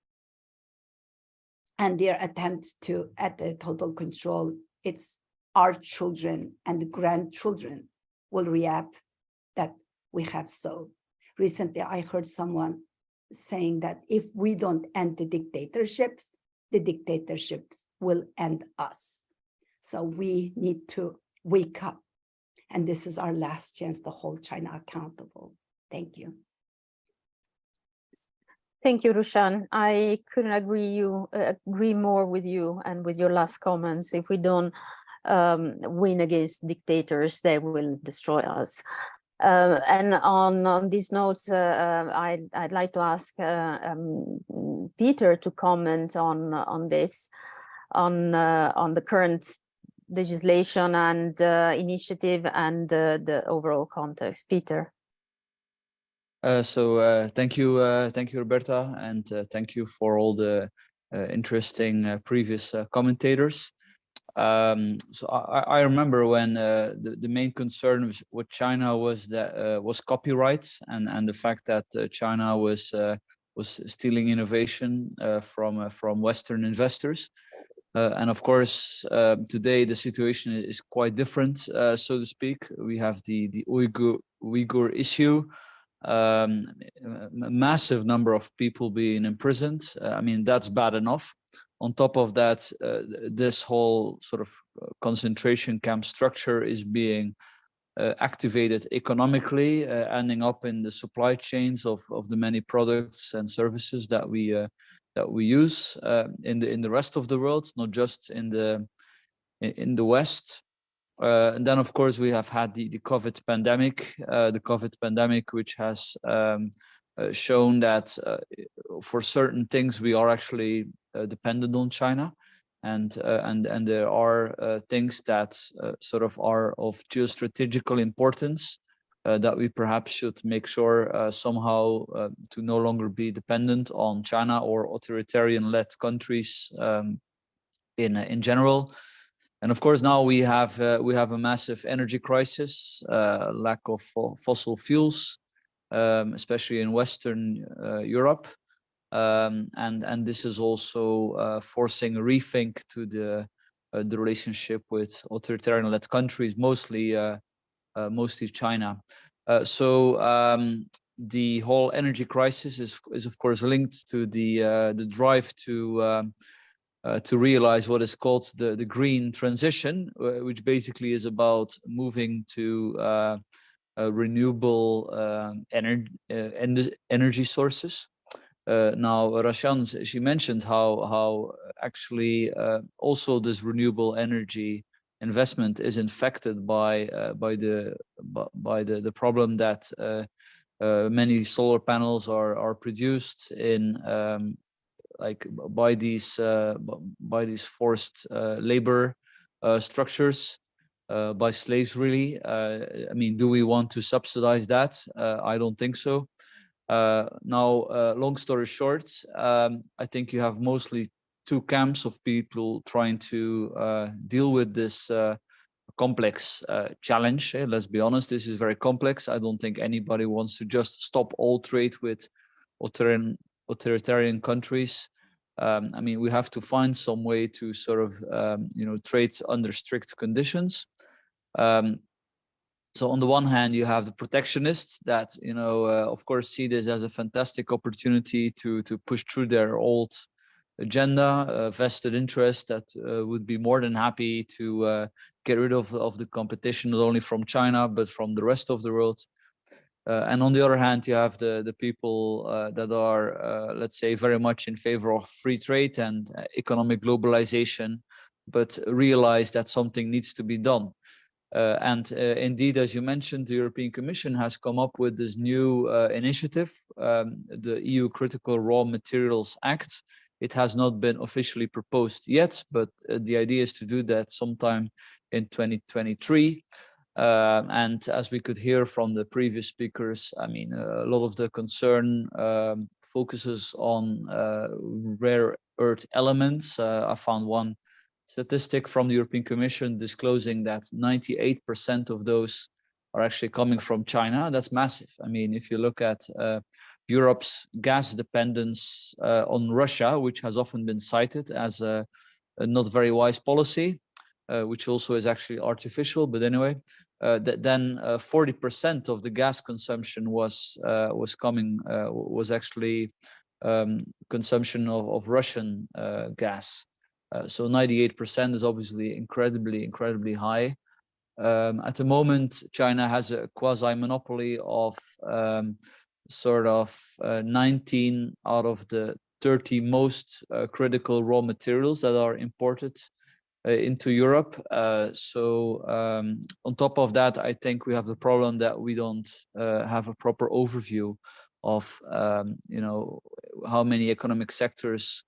and their attempts to at the total control, it's our children and grandchildren will reap that we have sowed. Recently, I heard someone saying that if we don't end the dictatorships will end us. So we need to wake up. And this is our last chance to hold China accountable. Thank you. Thank you, Rushan. I couldn't agree more with you and with your last comments. If we don't win against dictators, they will destroy us. And on these notes, I'd like to ask Pieter to comment on this, on the current legislation and initiative and the overall context. Pieter. Thank you, Roberta, and thank you for all the interesting previous commentators. So I remember when the main concern with China was that was copyright and the fact that China was stealing innovation from Western investors. And of course, today the situation is quite different, so to speak. We have the Uyghur issue. A massive number of people being imprisoned. I mean, that's bad enough. On top of that, this whole sort of concentration camp structure is being activated economically, ending up in the supply chains of the many products and services that we use in the rest of the world, not just in the West. And then, of course, we have had the COVID pandemic, which has shown that for certain things we are actually dependent on China, and there are things that sort of are of geostrategical importance that we perhaps should make sure somehow to no longer be dependent on China or authoritarian-led countries in general. And of course, now we have a massive energy crisis, lack of fossil fuels, especially in Western Europe, and this is also forcing a rethink to the relationship with authoritarian-led countries, mostly China. So the whole energy crisis is of course linked to the drive to realize what is called the green transition, which basically is about moving to renewable energy sources. Now, Rushan, she mentioned how actually also this renewable energy investment is infected by the problem that many solar panels are produced in by these forced labor structures, by slaves, really. I mean, do we want to subsidize that? I don't think so. Long story short, I think you have mostly two camps of people trying to deal with this complex challenge. Let's be honest, this is very complex. I don't think anybody wants to just stop all trade with authoritarian countries. I mean, we have to find some way to sort of, trade under strict conditions. So on the one hand, you have the protectionists that, of course, see this as a fantastic opportunity to push through their old agenda, vested interest that would be more than happy to get rid of the competition, not only from China, but from the rest of the world. And on the other hand, you have the people that are, let's say, very much in favor of free trade and economic globalization, but realize that something needs to be done. Indeed, as you mentioned, the European Commission has come up with this new initiative, the EU Critical Raw Materials Act. It has not been officially proposed yet, but the idea is to do that sometime in 2023. And as we could hear from the previous speakers, I mean, a lot of the concern focuses on rare earth elements. I found one statistic from the European Commission disclosing that 98% of those are actually coming from China. That's massive. I mean, if you look at Europe's gas dependence on Russia, which has often been cited as a not very wise policy, which also is actually artificial, but anyway, then 40% of the gas consumption was actually consumption of Russian gas. So 98% is obviously incredibly high. At the moment, China has a quasi-monopoly of 19 out of the 30 most critical raw materials that are imported into Europe. On top of that, I think we have the problem that we don't have a proper overview of how many economic sectors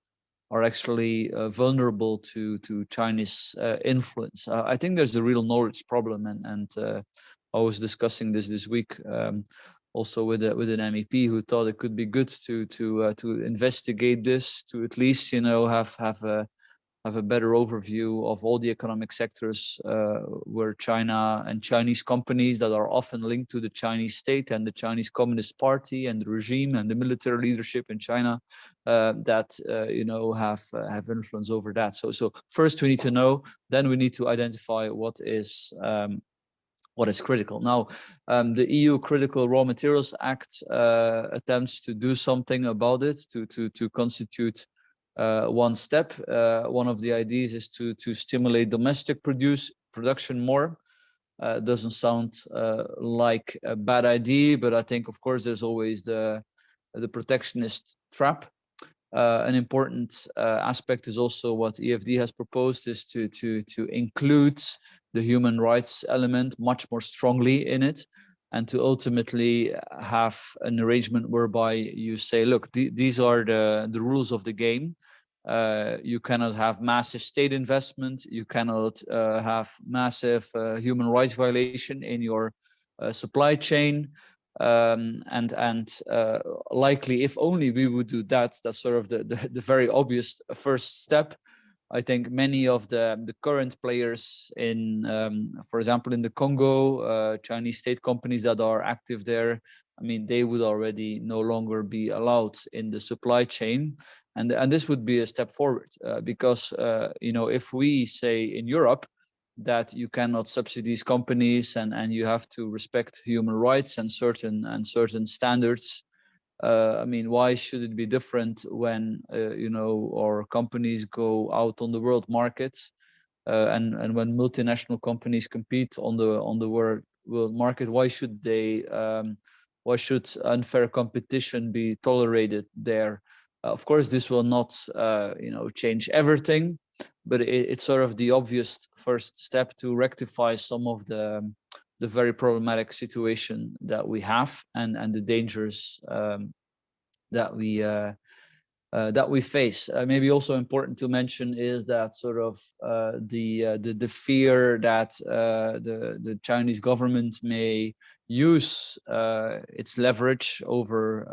are actually vulnerable to Chinese influence. I think there's a real knowledge problem, and I was discussing this week also with an MEP who thought it could be good to investigate this, to at least have a better overview of all the economic sectors where China and Chinese companies that are often linked to the Chinese state and the Chinese Communist Party and the regime and the military leadership in China that have influence over that. So first we need to know, then we need to identify what is critical. Now, the EU Critical Raw Materials Act attempts to do something about it, to constitute one step. One of the ideas is to stimulate domestic production more. Doesn't sound like a bad idea, but I think, of course, there's always the protectionist trap. An important aspect is also what EFD has proposed, is to include the human rights element much more strongly in it, and to ultimately have an arrangement whereby you say, look, these are the rules of the game. You cannot have massive state investment. You cannot have massive human rights violation in your supply chain. Likely, if only we would do that, that's sort of the very obvious first step. I think many of the current players in, for example, in the Congo, Chinese state companies that are active there, I mean, they would already no longer be allowed in the supply chain. And this would be a step forward because, if we say in Europe that you cannot subsidize companies and you have to respect human rights and certain standards, I mean, why should it be different when our companies go out on the world market and when multinational companies compete on the world market? Why should unfair competition be tolerated there? Of course, this will not change everything, but it's sort of the obvious first step to rectify some of the very problematic situation that we have and the dangers that we that we face. Maybe also important to mention is that sort of the fear that the Chinese government may use its leverage over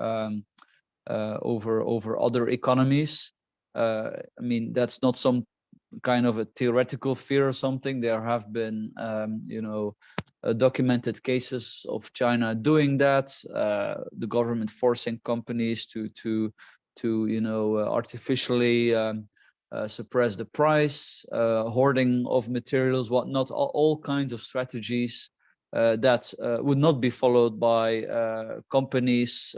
over other economies. I mean, that's not some kind of a theoretical fear or something. There have been, you know, documented cases of China doing that. The government forcing companies to you know, artificially suppress the price, hoarding of materials, whatnot, all kinds of strategies that would not be followed by companies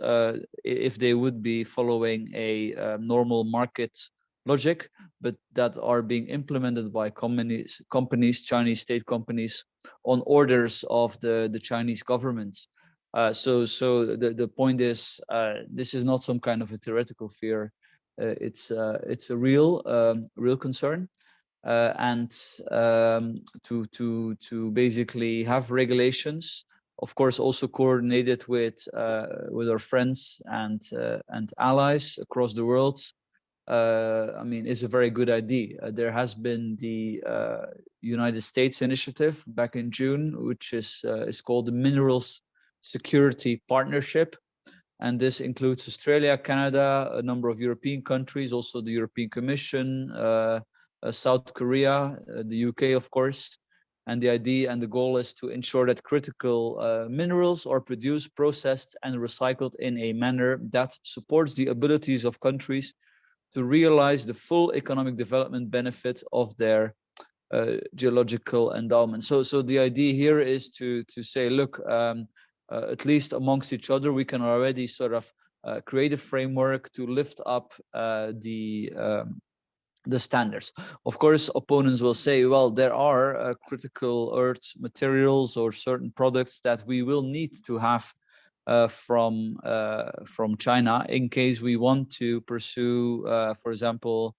if they would be following a normal market logic, but that are being implemented by companies, Chinese state companies, on orders of the Chinese government. So the point is, this is not some kind of a theoretical fear. It's a real concern, and to basically have regulations, of course, also coordinated with our friends and allies across the world. I mean, is a very good idea. There has been the United States initiative back in June, which is called the Minerals Security Partnership. And this includes Australia, Canada, a number of European countries, also the European Commission, South Korea, the UK, of course. And the idea and the goal is to ensure that critical minerals are produced, processed, and recycled in a manner that supports the abilities of countries to realize the full economic development benefit of their geological endowment. So the idea here is to say, look, at least amongst each other, we can already sort of create a framework to lift up the standards. Of course, opponents will say, well, there are critical earth materials or certain products that we will need to have from China in case we want to pursue, for example,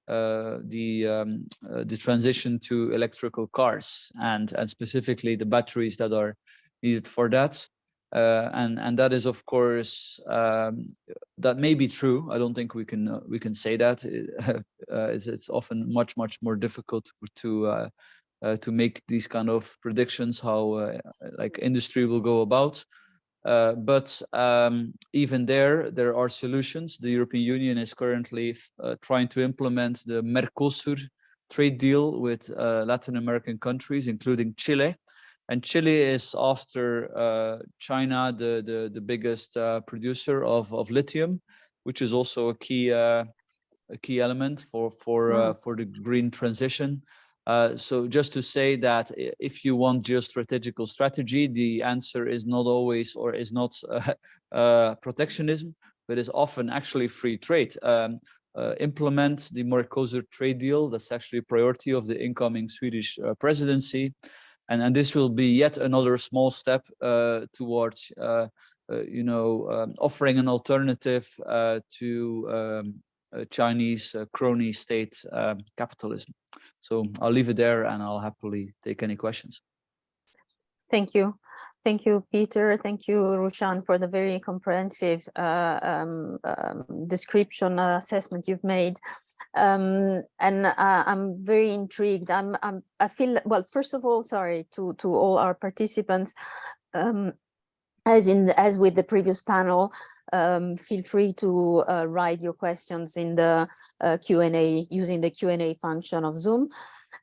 the transition to electrical cars and specifically the batteries that are needed for that. And that is, of course, that may be true. I don't think we can say that. It's often much more difficult to make these kind of predictions how like industry will go about. But even there are solutions. The European Union is currently trying to implement the Mercosur trade deal with Latin American countries, including Chile. And Chile is, after China, the biggest producer of lithium, which is also a key element for the green transition. So just to say that if you want geostrategical strategy, the answer is not always, or is not protectionism, but is often actually free trade. Implement the Mercosur trade deal. That's actually a priority of the incoming Swedish presidency. And this will be yet another small step towards, you know, offering an alternative to Chinese crony state capitalism. So I'll leave it there, and I'll happily take any questions. Thank you. Thank you, Pieter. Thank you, Rushan, for the very comprehensive description, assessment you've made. And I'm very intrigued. I feel, well, first of all, sorry to all our participants. As with the previous panel, feel free to write your questions in the Q&A using the Q&A function of Zoom.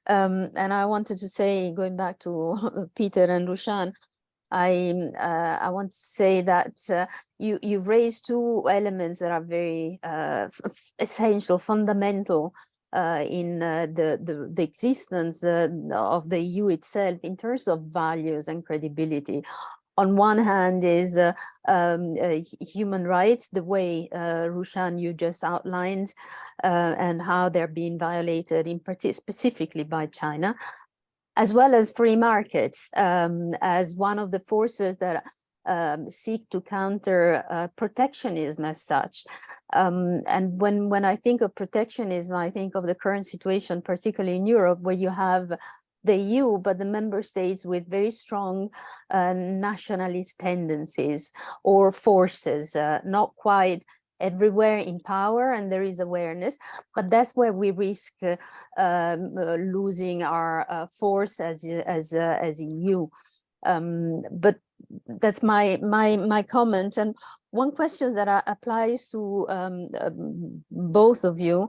And I wanted to say, going back to Pieter and Rushan, I want to say that you've raised two elements that are very essential, fundamental in the existence of the EU itself in terms of values and credibility. On one hand is human rights, the way, Rushan, you just outlined, and how they're being violated specifically by China, as well as free markets, as one of the forces that seek to counter protectionism as such. And when I think of protectionism, I think of the current situation, particularly in Europe, where you have the EU, but the member states with very strong nationalist tendencies or forces, not quite everywhere in power and there is awareness, but that's where we risk losing our force as EU. But that's my comment. And one question that applies to both of you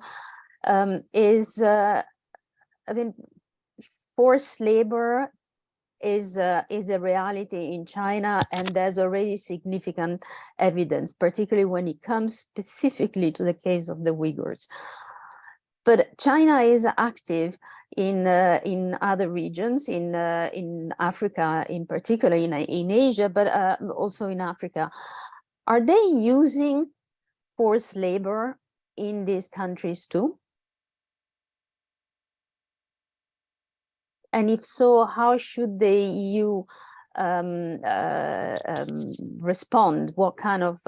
is, I mean, forced labor is a reality in China, and there's already significant evidence, particularly when it comes specifically to the case of the Uyghurs. But China is active in other regions, in Africa in particular, in Asia, but also in Africa. Are they using forced labor in these countries too? And if so, how should the EU respond? What kind of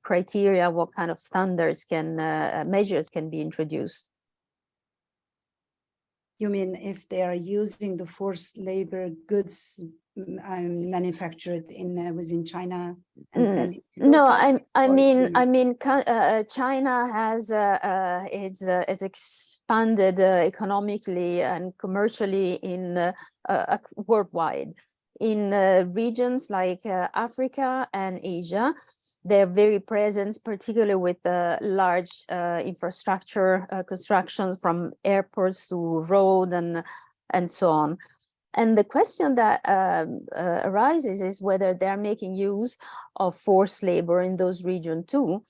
criteria, what kind of standards measures can be introduced? You mean if they are using the forced labor goods manufactured within China and sending to those No, countries? I mean, China has it's expanded economically and commercially in worldwide. In regions like Africa and Asia, they're very present, particularly with large infrastructure constructions, from airports to road and so on. And the question that arises is whether they're making use of forced labor in those regions too,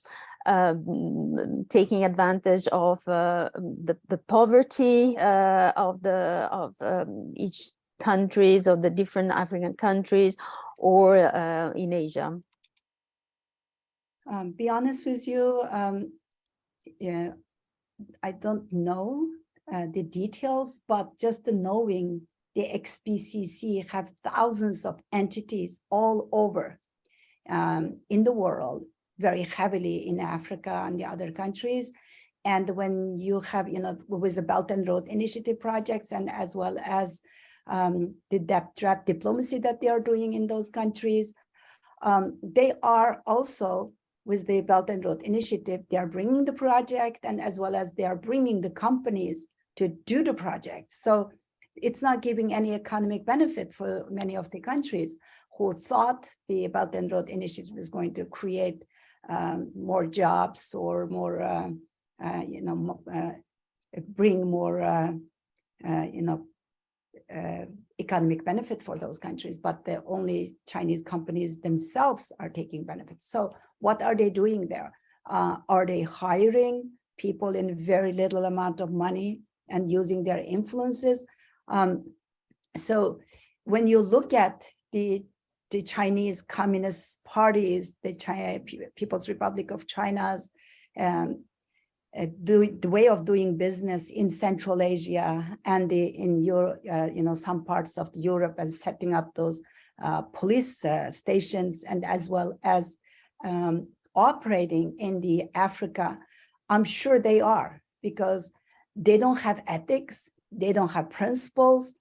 taking advantage of the poverty of each countries, of the different African countries, or in Asia. Be honest with you, yeah, I don't know the details, but just knowing the XPCC have thousands of entities all over in the world, very heavily in Africa and the other countries. And when you have, with the Belt and Road Initiative projects, and as well as the draft diplomacy that they are doing in those countries, they are also, with the Belt and Road Initiative, they are bringing the project, and as well as they are bringing the companies to do the project. So it's not giving any economic benefit for many of the countries who thought the Belt and Road Initiative was going to create more jobs or more, bring more, economic benefit for those countries, but the only Chinese companies themselves are taking benefits. So what are they doing there? Are they hiring people in very little amount of money and using their influences? So when you look at the Chinese Communist parties, the People's Republic of China's the way of doing business in Central Asia and in Europe, some parts of Europe, and setting up those police stations, and as well as operating in the Africa, I'm sure they are, because they don't have ethics, they don't have principles,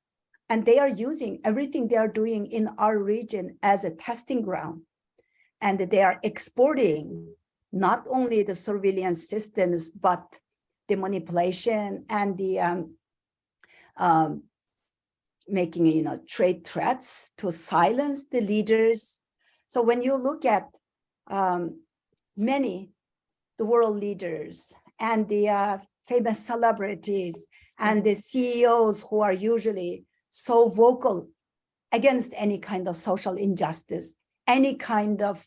and they are using everything they are doing in our region as a testing ground. And they are exporting not only the surveillance systems, but the manipulation and the making, trade threats to silence the leaders. So when you look at the world leaders and the famous celebrities and the CEOs who are usually so vocal against any kind of social injustice, any kind of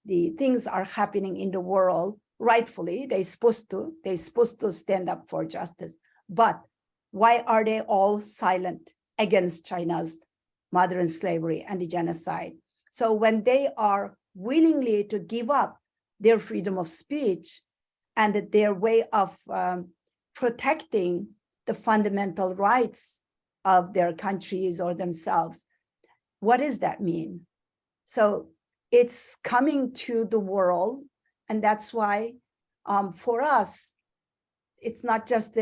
the things are happening in the world, rightfully, they're supposed to stand up for justice. But why are they all silent against China's modern slavery and the genocide? So when they are willingly to give up their freedom of speech and their way of protecting the fundamental rights of their countries or themselves, what does that mean? So it's coming to the world, and that's why for us, it's not just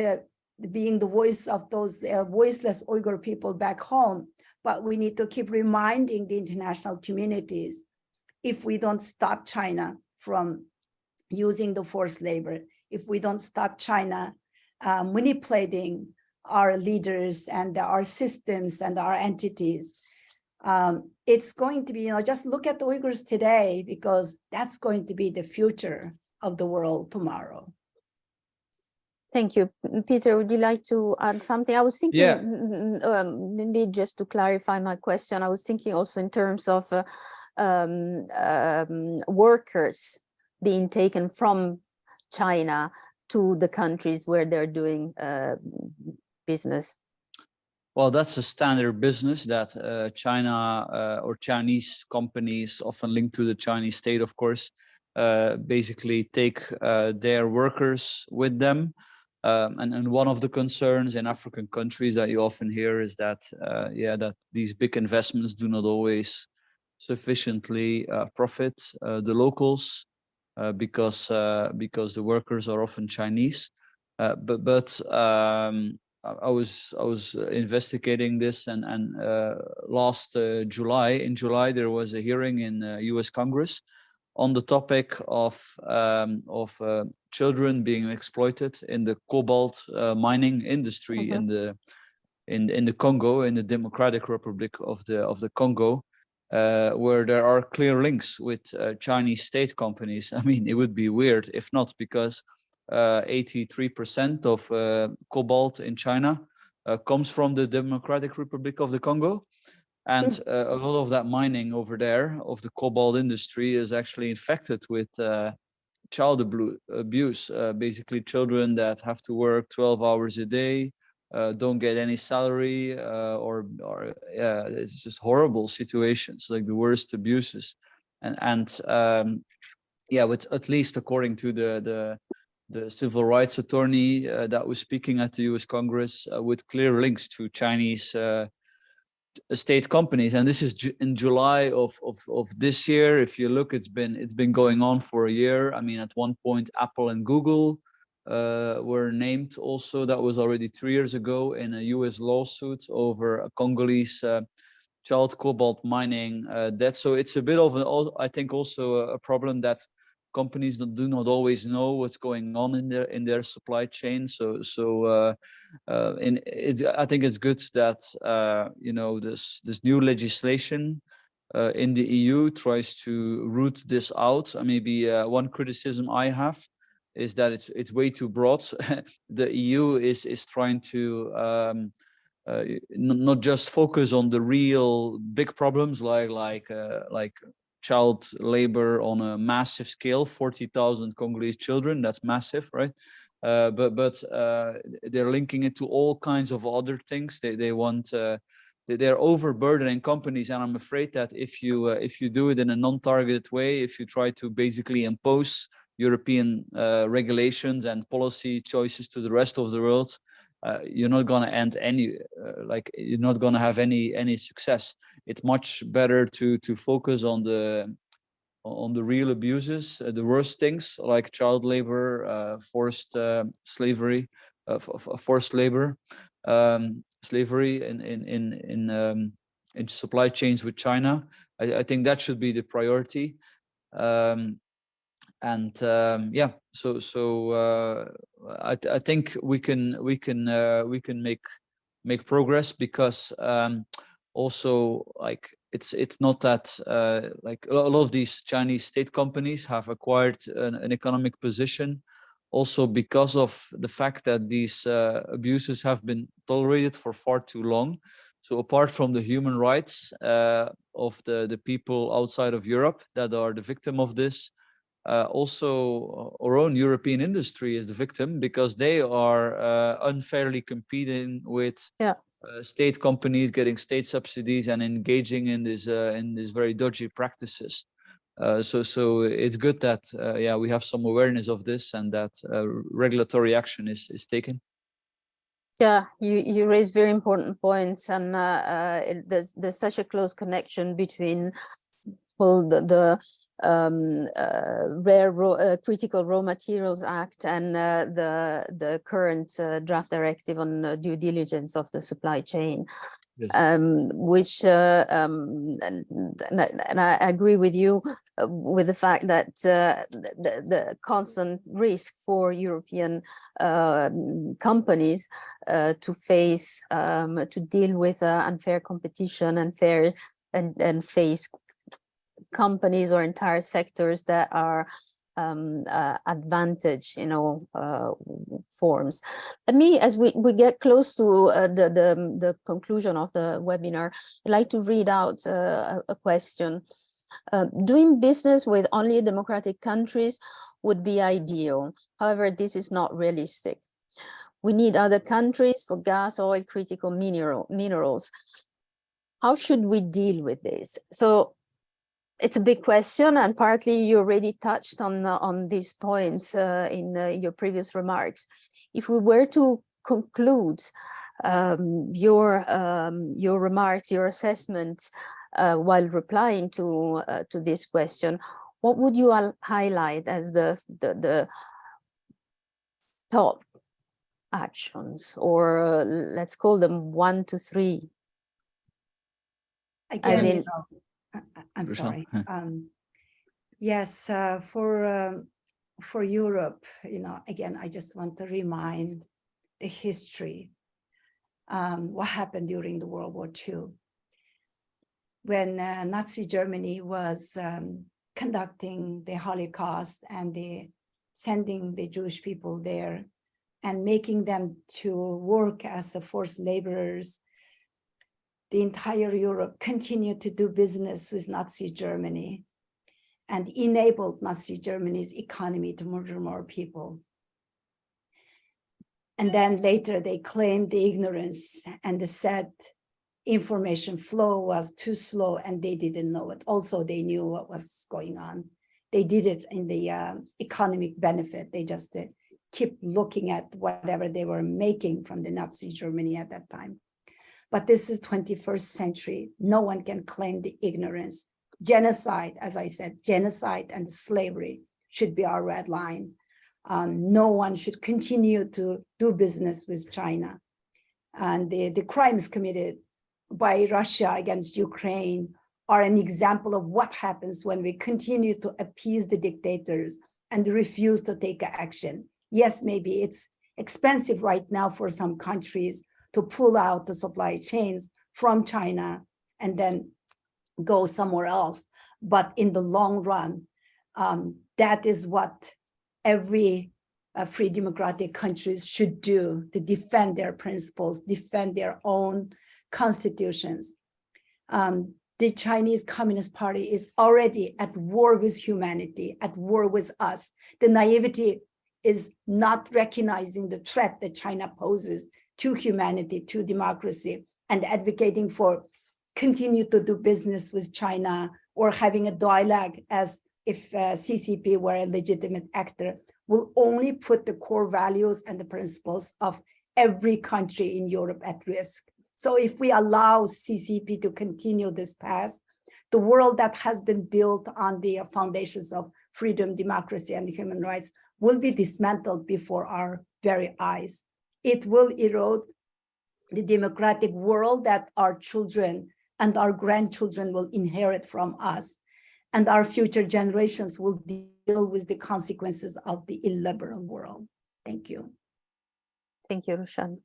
being the voice of those voiceless Uyghur people back home, but we need to keep reminding the international communities if we don't stop China from using the forced labor, if we don't stop China manipulating our leaders and our systems and our entities, it's going to be, just look at the Uyghurs today, because that's going to be the future of the world tomorrow. Thank you. Peter, would you like to add something? I was thinking, maybe just to clarify my question, I was thinking also in terms of workers being taken from China to the countries where they're doing business. Well, that's a standard business that China or Chinese companies, often linked to the Chinese state, of course, basically take their workers with them. And one of the concerns in African countries that you often hear is that, that these big investments do not always sufficiently profit the locals because the workers are often Chinese. I was investigating this, and last in July there was a hearing in U.S. Congress on the topic of children being exploited in the cobalt mining industry in the Congo, in the Democratic Republic of the Congo, where there are clear links with Chinese state companies. I mean, it would be weird if not, because 83% of cobalt in China comes from the Democratic Republic of the Congo. And a lot of that mining over there of the cobalt industry is actually infected with child abuse, basically children that have to work 12 hours a day, don't get any salary, it's just horrible situations, like the worst abuses. With, at least according to the civil rights attorney that was speaking at the US Congress, with clear links to Chinese state companies. And this is in July of this year. If you look, it's been going on for a year. I mean, at one point, Apple and Google were named also. That was already 3 years ago in a US lawsuit over a Congolese child cobalt mining debt. So it's a bit of I think also a problem that companies do not always know what's going on in their supply chain. I think it's good that this new legislation in the EU tries to root this out. Maybe one criticism I have is that it's way too broad. The EU is trying to not just focus on the real big problems like child labor on a massive scale, 40,000 Congolese children, that's massive, right? But they're linking it to all kinds of other things. They want, they're overburdening companies, and I'm afraid that if you do it in a non-targeted way, if you try to basically impose European regulations and policy choices to the rest of the world, you're not going to end you're not going to have any success. It's much better to focus on the real abuses, the worst things like child labor, forced slavery, forced labor, slavery in supply chains with China. I think that should be the priority. I think we can make progress, because also, like, it's not that like a lot of these Chinese state companies have acquired an economic position also because of the fact that these abuses have been tolerated for far too long. So apart from the human rights of the people outside of Europe that are the victim of this, also our own European industry is the victim, because they are unfairly competing with state companies, getting state subsidies and engaging in these very dodgy practices. So it's good that we have some awareness of this, and that regulatory action is taken. Yeah, you raise very important points, and there's such a close connection between called the Critical Raw Materials Act and the current draft directive on due diligence of the supply chain. Yes. Which and I agree with you with the fact that the constant risk for European companies to face to deal with unfair competition and face companies or entire sectors that are advantage in all forms. Let me, as we get close to the conclusion of the webinar, I'd like to read out a question. Doing business with only democratic countries would be ideal. However, this is not realistic. We need other countries for gas, oil, critical minerals. How should we deal with this? So it's a big question, and partly you already touched on these points in your previous remarks. If we were to conclude your remarks, your assessment while replying to this question, what would you highlight as the top actions, or let's call them 1 to 3? Again, As in, I'm Rushan? sorry. Yes, for Europe, again, I just want to remind the history, what happened during the World War II, when Nazi Germany was conducting the Holocaust and sending the Jewish people there and making them to work as forced laborers. The entire Europe continued to do business with Nazi Germany and enabled Nazi Germany's economy to murder more people. And then later they claimed the ignorance and they said information flow was too slow and they didn't know it. Also, they knew what was going on. They did it in the economic benefit. They just keep looking at whatever they were making from the Nazi Germany at that time. But this is 21st century. No one can claim the ignorance. Genocide, as I said, genocide and slavery should be our red line. No one should continue to do business with China. And the crimes committed by Russia against Ukraine are an example of what happens when we continue to appease the dictators and refuse to take action. Yes, maybe it's expensive right now for some countries to pull out the supply chains from China and then go somewhere else. But in the long run, that is what every free democratic countries should do to defend their principles, defend their own constitutions. The Chinese Communist Party is already at war with humanity, at war with us. The naivety is not recognizing the threat that China poses to humanity, to democracy, and advocating for continue to do business with China or having a dialogue as if CCP were a legitimate actor, will only put the core values and the principles of every country in Europe at risk. So if we allow CCP to continue this path, the world that has been built on the foundations of freedom, democracy, and human rights will be dismantled before our very eyes. It will erode the democratic world that our children and our grandchildren will inherit from us. And our future generations will deal with the consequences of the illiberal world. Thank you. thank you, Rushan.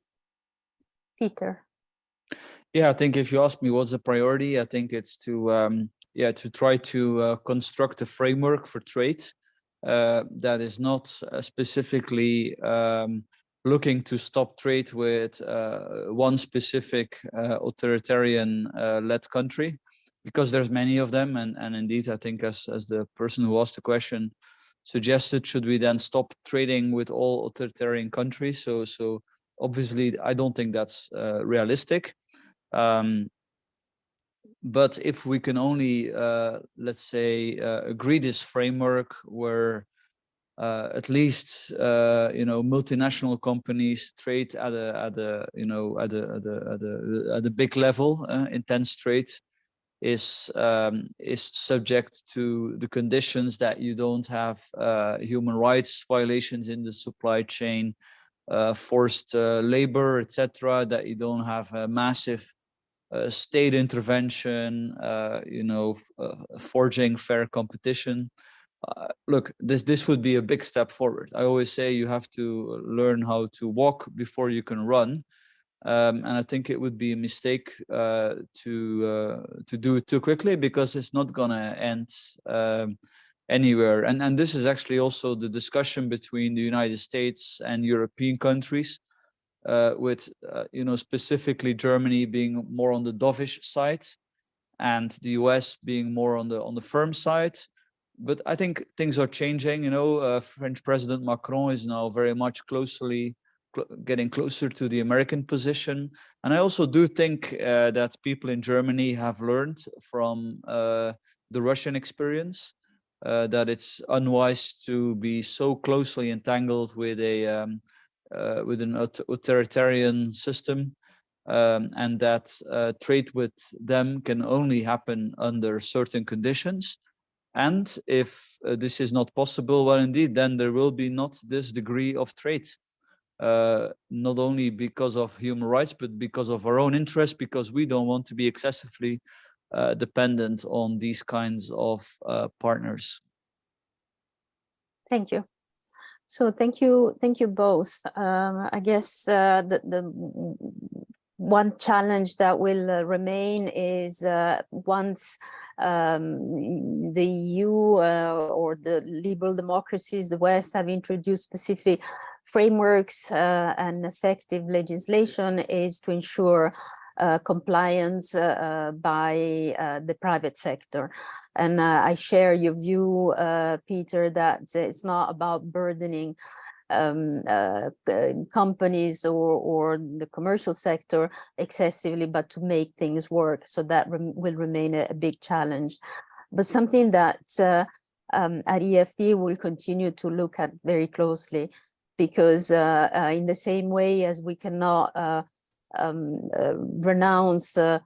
Peter. Yeah, I think if you ask me what's the priority, I think it's to try to construct a framework for trade that is not specifically looking to stop trade with one specific authoritarian led country, because there's many of them, and indeed I think as the person who asked the question suggested, should we then stop trading with all authoritarian countries? So obviously I don't think that's realistic. But if we can only, let's say, agree this framework where at least multinational companies trade at a big level, intense trade, is subject to the conditions that you don't have human rights violations in the supply chain, forced labor, etc., that you don't have a massive state intervention, forging fair competition. Look, this would be a big step forward. I always say you have to learn how to walk before you can run. And I think it would be a mistake to do it too quickly, because it's not going to end anywhere. And this is actually also the discussion between the United States and European countries, with specifically Germany being more on the dovish side, and the US being more on the firm side. But I think things are changing. French President Macron is now very much getting closer to the American position. And I also do think that people in Germany have learned from the Russian experience, that it's unwise to be so closely entangled with an authoritarian system, and that trade with them can only happen under certain conditions. And if this is not possible, well, indeed, then there will be not this degree of trade, not only because of human rights, but because of our own interests, because we don't want to be excessively dependent on these kinds of partners. Thank you. So thank you both. I guess the one challenge that will remain is once the EU or the liberal democracies, the West, have introduced specific frameworks and effective legislation, is to ensure compliance by the private sector. And I share your view, Pieter, that it's not about burdening companies or the commercial sector excessively, but to make things work. So that will remain a big challenge. But something that at EFD will continue to look at very closely, because in the same way as we cannot renounce or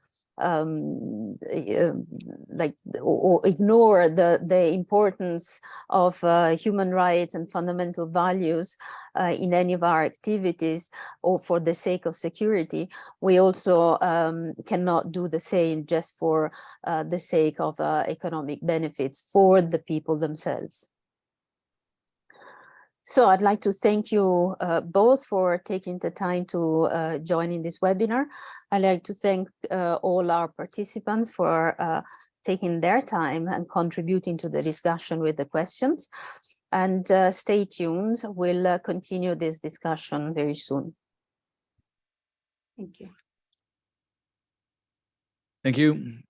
ignore the importance of human rights and fundamental values in any of our activities, or for the sake of security, we also cannot do the same just for the sake of economic benefits for the people themselves. So I'd like to thank you both for taking the time to join in this webinar. I'd like to thank all our participants for taking their time and contributing to the discussion with the questions. And stay tuned, we'll continue this discussion very soon. Thank you. Thank you.